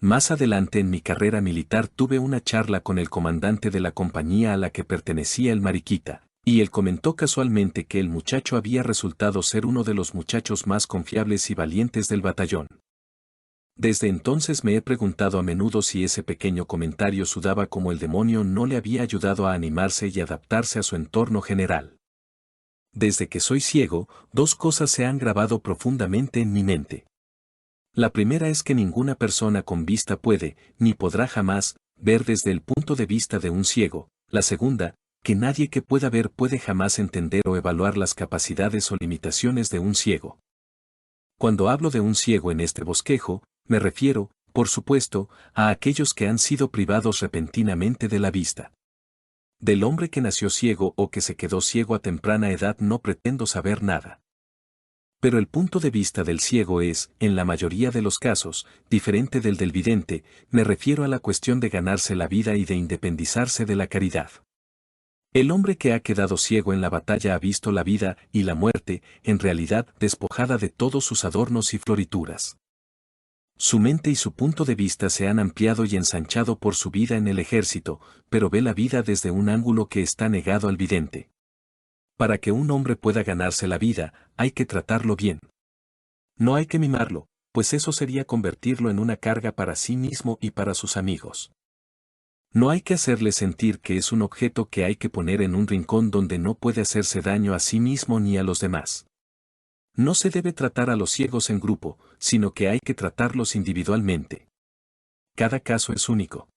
Más adelante en mi carrera militar tuve una charla con el comandante de la compañía a la que pertenecía el mariquita, y él comentó casualmente que el muchacho había resultado ser uno de los muchachos más confiables y valientes del batallón. Desde entonces me he preguntado a menudo si ese pequeño comentario sudaba como el demonio no le había ayudado a animarse y adaptarse a su entorno general. Desde que soy ciego, dos cosas se han grabado profundamente en mi mente. La primera es que ninguna persona con vista puede, ni podrá jamás, ver desde el punto de vista de un ciego. La segunda, que nadie que pueda ver puede jamás entender o evaluar las capacidades o limitaciones de un ciego. Cuando hablo de un ciego en este bosquejo, me refiero, por supuesto, a aquellos que han sido privados repentinamente de la vista. Del hombre que nació ciego o que se quedó ciego a temprana edad no pretendo saber nada. Pero el punto de vista del ciego es, en la mayoría de los casos, diferente del vidente. Me refiero a la cuestión de ganarse la vida y de independizarse de la caridad. El hombre que ha quedado ciego en la batalla ha visto la vida y la muerte, en realidad despojada de todos sus adornos y florituras. Su mente y su punto de vista se han ampliado y ensanchado por su vida en el ejército, pero ve la vida desde un ángulo que está negado al vidente. Para que un hombre pueda ganarse la vida, hay que tratarlo bien. No hay que mimarlo, pues eso sería convertirlo en una carga para sí mismo y para sus amigos. No hay que hacerle sentir que es un objeto que hay que poner en un rincón donde no puede hacerse daño a sí mismo ni a los demás. No se debe tratar a los ciegos en grupo, sino que hay que tratarlos individualmente. Cada caso es único.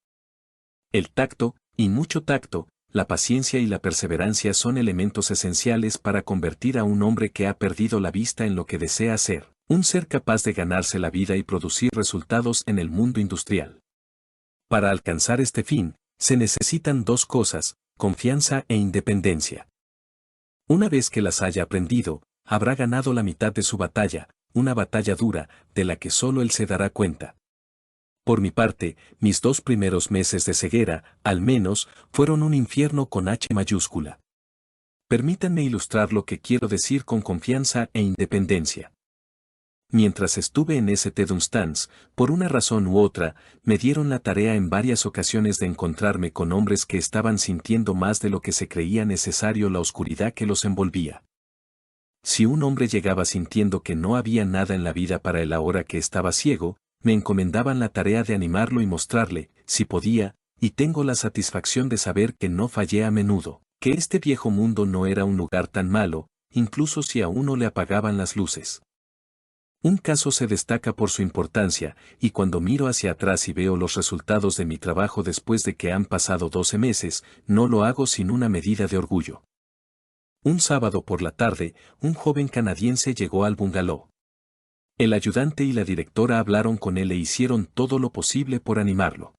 El tacto, y mucho tacto, la paciencia y la perseverancia son elementos esenciales para convertir a un hombre que ha perdido la vista en lo que desea ser, un ser capaz de ganarse la vida y producir resultados en el mundo industrial. Para alcanzar este fin, se necesitan dos cosas: confianza e independencia. Una vez que las haya aprendido, habrá ganado la mitad de su batalla, una batalla dura, de la que solo él se dará cuenta. Por mi parte, mis 2 primeros meses de ceguera, al menos, fueron un infierno con H mayúscula. Permítanme ilustrar lo que quiero decir con confianza e independencia. Mientras estuve en St. Dunstans, por una razón u otra, me dieron la tarea en varias ocasiones de encontrarme con hombres que estaban sintiendo más de lo que se creía necesario la oscuridad que los envolvía. Si un hombre llegaba sintiendo que no había nada en la vida para él ahora que estaba ciego, me encomendaban la tarea de animarlo y mostrarle, si podía, y tengo la satisfacción de saber que no fallé a menudo, que este viejo mundo no era un lugar tan malo, incluso si a uno le apagaban las luces. Un caso se destaca por su importancia, y cuando miro hacia atrás y veo los resultados de mi trabajo después de que han pasado 12 meses, no lo hago sin una medida de orgullo. Un sábado por la tarde, un joven canadiense llegó al bungalow. El ayudante y la directora hablaron con él e hicieron todo lo posible por animarlo.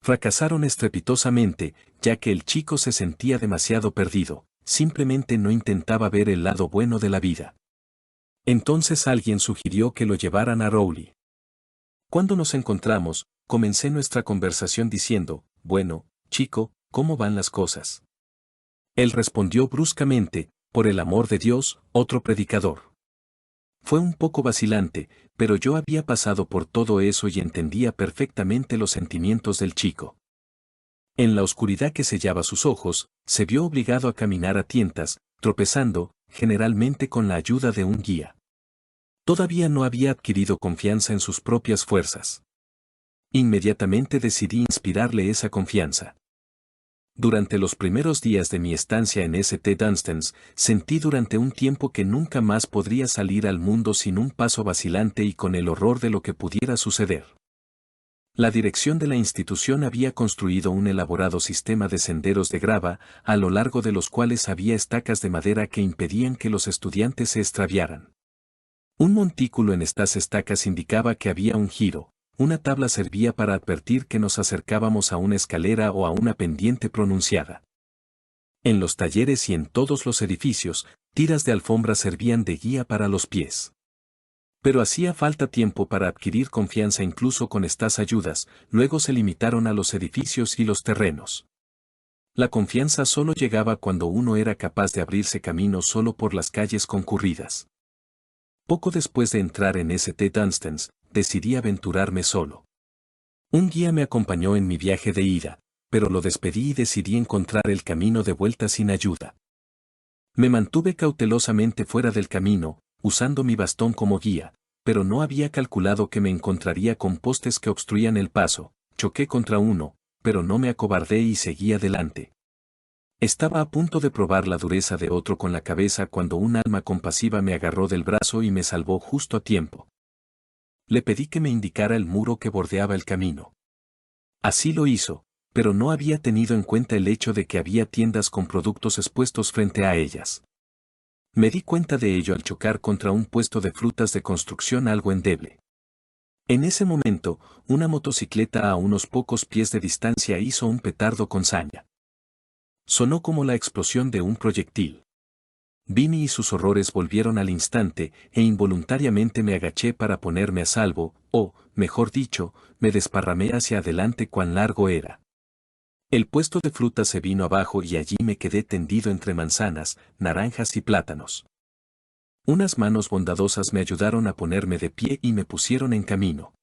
Fracasaron estrepitosamente, ya que el chico se sentía demasiado perdido, simplemente no intentaba ver el lado bueno de la vida. Entonces alguien sugirió que lo llevaran a Rowley. Cuando nos encontramos, comencé nuestra conversación diciendo, bueno, chico, ¿cómo van las cosas? Él respondió bruscamente, por el amor de Dios, otro predicador. Fue un poco vacilante, pero yo había pasado por todo eso y entendía perfectamente los sentimientos del chico. En la oscuridad que sellaba sus ojos, se vio obligado a caminar a tientas, tropezando, generalmente con la ayuda de un guía. Todavía no había adquirido confianza en sus propias fuerzas. Inmediatamente decidí inspirarle esa confianza. Durante los primeros días de mi estancia en St. Dunstans, sentí durante un tiempo que nunca más podría salir al mundo sin un paso vacilante y con el horror de lo que pudiera suceder. La dirección de la institución había construido un elaborado sistema de senderos de grava, a lo largo de los cuales había estacas de madera que impedían que los estudiantes se extraviaran. Un montículo en estas estacas indicaba que había un giro, una tabla servía para advertir que nos acercábamos a una escalera o a una pendiente pronunciada. En los talleres y en todos los edificios, tiras de alfombra servían de guía para los pies. Pero hacía falta tiempo para adquirir confianza incluso con estas ayudas, luego se limitaron a los edificios y los terrenos. La confianza solo llegaba cuando uno era capaz de abrirse camino solo por las calles concurridas. Poco después de entrar en St. Dunstans, decidí aventurarme solo. Un guía me acompañó en mi viaje de ida, pero lo despedí y decidí encontrar el camino de vuelta sin ayuda. Me mantuve cautelosamente fuera del camino, usando mi bastón como guía, pero no había calculado que me encontraría con postes que obstruían el paso. Choqué contra uno, pero no me acobardé y seguí adelante. Estaba a punto de probar la dureza de otro con la cabeza cuando un alma compasiva me agarró del brazo y me salvó justo a tiempo. Le pedí que me indicara el muro que bordeaba el camino. Así lo hizo, pero no había tenido en cuenta el hecho de que había tiendas con productos expuestos frente a ellas. Me di cuenta de ello al chocar contra un puesto de frutas de construcción algo endeble. En ese momento, una motocicleta a unos pocos pies de distancia hizo un petardo con saña. Sonó como la explosión de un proyectil. Vinny y sus horrores volvieron al instante, e involuntariamente me agaché para ponerme a salvo, o, mejor dicho, me desparramé hacia adelante cuán largo era. El puesto de frutas se vino abajo y allí me quedé tendido entre manzanas, naranjas y plátanos. Unas manos bondadosas me ayudaron a ponerme de pie y me pusieron en camino.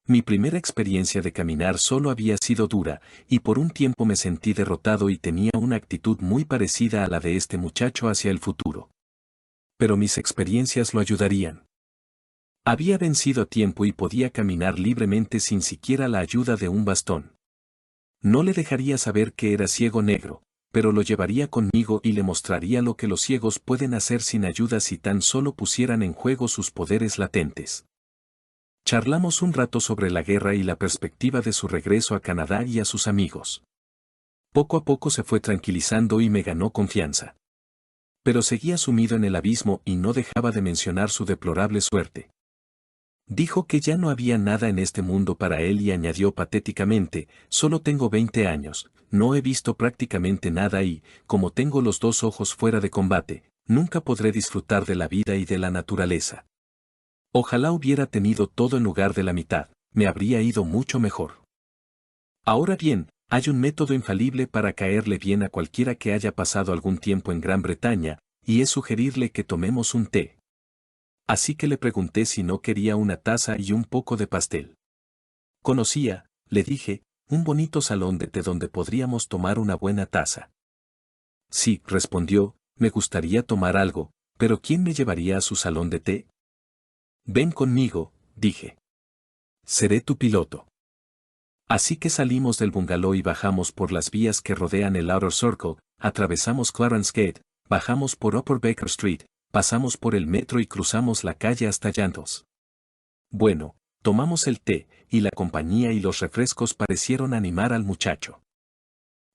Mi primera experiencia de caminar solo había sido dura, y por un tiempo me sentí derrotado y tenía una actitud muy parecida a la de este muchacho hacia el futuro. Pero mis experiencias lo ayudarían. Había vencido a tiempo y podía caminar libremente sin siquiera la ayuda de un bastón. No le dejaría saber que era ciego negro, pero lo llevaría conmigo y le mostraría lo que los ciegos pueden hacer sin ayuda si tan solo pusieran en juego sus poderes latentes. Charlamos un rato sobre la guerra y la perspectiva de su regreso a Canadá y a sus amigos. Poco a poco se fue tranquilizando y me ganó confianza. Pero seguía sumido en el abismo y no dejaba de mencionar su deplorable suerte. Dijo que ya no había nada en este mundo para él y añadió patéticamente, solo tengo 20 años, no he visto prácticamente nada y, como tengo los dos ojos fuera de combate, nunca podré disfrutar de la vida y de la naturaleza. Ojalá hubiera tenido todo en lugar de la mitad, me habría ido mucho mejor. Ahora bien, Hay un método infalible para caerle bien a cualquiera que haya pasado algún tiempo en Gran Bretaña, y es sugerirle que tomemos un té. Así que le pregunté si no quería una taza y un poco de pastel. Conocía, le dije, un bonito salón de té donde podríamos tomar una buena taza. Sí, respondió, me gustaría tomar algo, pero ¿quién me llevaría a su salón de té? Ven conmigo, dije. Seré tu piloto. Así que salimos del bungalow y bajamos por las vías que rodean el Outer Circle, atravesamos Clarence Gate, bajamos por Upper Baker Street, pasamos por el metro y cruzamos la calle hasta Yandles. Bueno, tomamos el té, y la compañía y los refrescos parecieron animar al muchacho.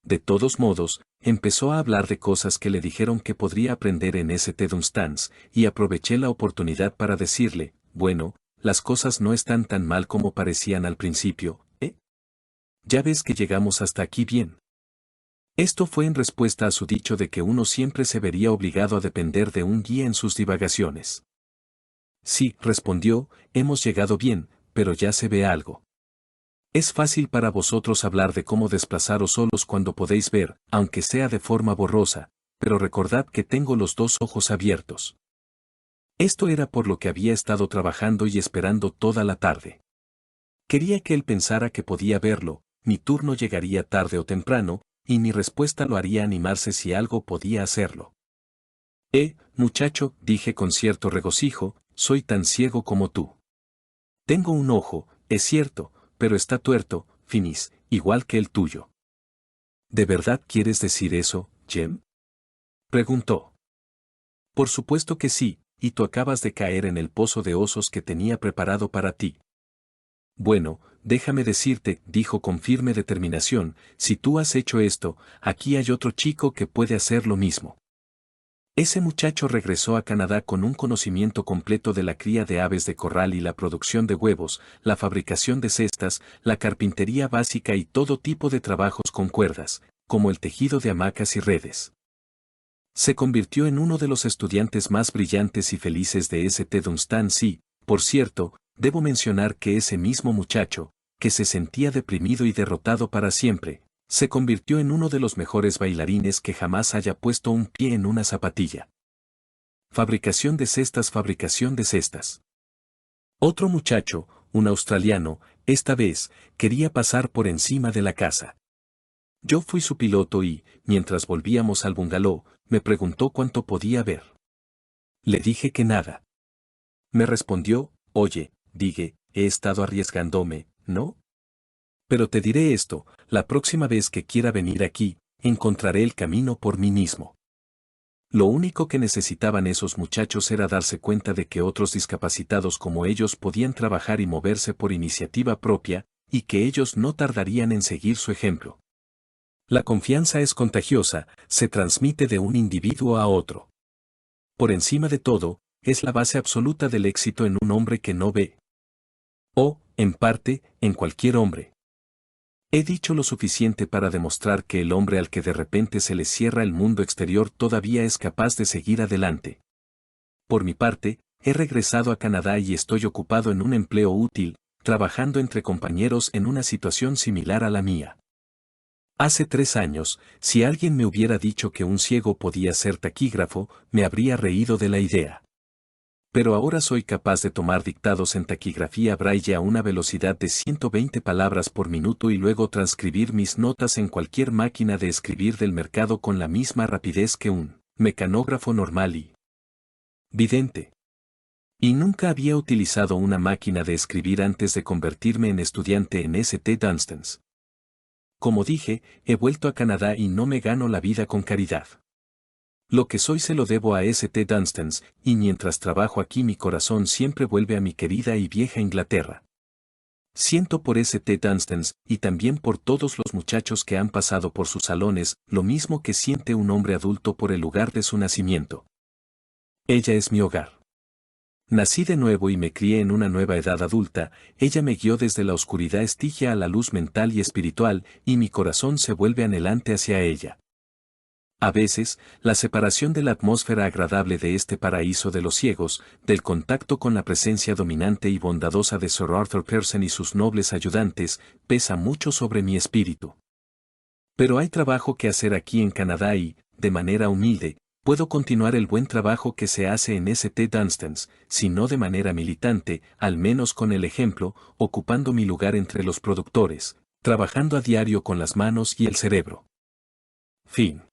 De todos modos, empezó a hablar de cosas que le dijeron que podría aprender en St. Dunstan's, y aproveché la oportunidad para decirle, bueno, las cosas no están tan mal como parecían al principio, ¿eh? Ya ves que llegamos hasta aquí bien. Esto fue en respuesta a su dicho de que uno siempre se vería obligado a depender de un guía en sus divagaciones. Sí, respondió, hemos llegado bien, pero ya se ve algo. Es fácil para vosotros hablar de cómo desplazaros solos cuando podéis ver, aunque sea de forma borrosa, pero recordad que tengo los dos ojos abiertos. Esto era por lo que había estado trabajando y esperando toda la tarde. Quería que él pensara que podía verlo, mi turno llegaría tarde o temprano, y mi respuesta lo haría animarse si algo podía hacerlo. Muchacho, dije con cierto regocijo, soy tan ciego como tú. Tengo un ojo, es cierto, pero está tuerto, Finis, igual que el tuyo. ¿De verdad quieres decir eso, Jem? Preguntó. Por supuesto que sí, y tú acabas de caer en el pozo de osos que tenía preparado para ti. Bueno, déjame decirte, dijo con firme determinación, si tú has hecho esto, aquí hay otro chico que puede hacer lo mismo. Ese muchacho regresó a Canadá con un conocimiento completo de la cría de aves de corral y la producción de huevos, la fabricación de cestas, la carpintería básica y todo tipo de trabajos con cuerdas, como el tejido de hamacas y redes. Se convirtió en uno de los estudiantes más brillantes y felices de St. Dunstan's y, por cierto, debo mencionar que ese mismo muchacho, que se sentía deprimido y derrotado para siempre, se convirtió en uno de los mejores bailarines que jamás haya puesto un pie en una zapatilla. Fabricación de cestas, fabricación de cestas. Otro muchacho, un australiano, esta vez, quería pasar por encima de la casa. Yo fui su piloto y, mientras volvíamos al bungalow, me preguntó cuánto podía ver. Le dije que nada. Me respondió, oye, dije, he estado arriesgándome, ¿no? Pero te diré esto, la próxima vez que quiera venir aquí, encontraré el camino por mí mismo. Lo único que necesitaban esos muchachos era darse cuenta de que otros discapacitados como ellos podían trabajar y moverse por iniciativa propia, y que ellos no tardarían en seguir su ejemplo. La confianza es contagiosa, se transmite de un individuo a otro. Por encima de todo, es la base absoluta del éxito en un hombre que no ve. O, en parte, en cualquier hombre. He dicho lo suficiente para demostrar que el hombre al que de repente se le cierra el mundo exterior todavía es capaz de seguir adelante. Por mi parte, he regresado a Canadá y estoy ocupado en un empleo útil, trabajando entre compañeros en una situación similar a la mía. Hace 3 años, si alguien me hubiera dicho que un ciego podía ser taquígrafo, me habría reído de la idea. Pero ahora soy capaz de tomar dictados en taquigrafía Braille a una velocidad de 120 palabras por minuto y luego transcribir mis notas en cualquier máquina de escribir del mercado con la misma rapidez que un mecanógrafo normal y vidente. Y nunca había utilizado una máquina de escribir antes de convertirme en estudiante en St. Dunstan's. Como dije, he vuelto a Canadá y no me gano la vida con caridad. Lo que soy se lo debo a St. Dunstan's, y mientras trabajo aquí mi corazón siempre vuelve a mi querida y vieja Inglaterra. Siento por St. Dunstan's, y también por todos los muchachos que han pasado por sus salones, lo mismo que siente un hombre adulto por el lugar de su nacimiento. Ella es mi hogar. Nací de nuevo y me crié en una nueva edad adulta, ella me guió desde la oscuridad estigia a la luz mental y espiritual, y mi corazón se vuelve anhelante hacia ella. A veces, la separación de la atmósfera agradable de este paraíso de los ciegos, del contacto con la presencia dominante y bondadosa de Sir Arthur Pearson y sus nobles ayudantes, pesa mucho sobre mi espíritu. Pero hay trabajo que hacer aquí en Canadá y, de manera humilde, puedo continuar el buen trabajo que se hace en St. Dunstan's, si no de manera militante, al menos con el ejemplo, ocupando mi lugar entre los productores, trabajando a diario con las manos y el cerebro. Fin.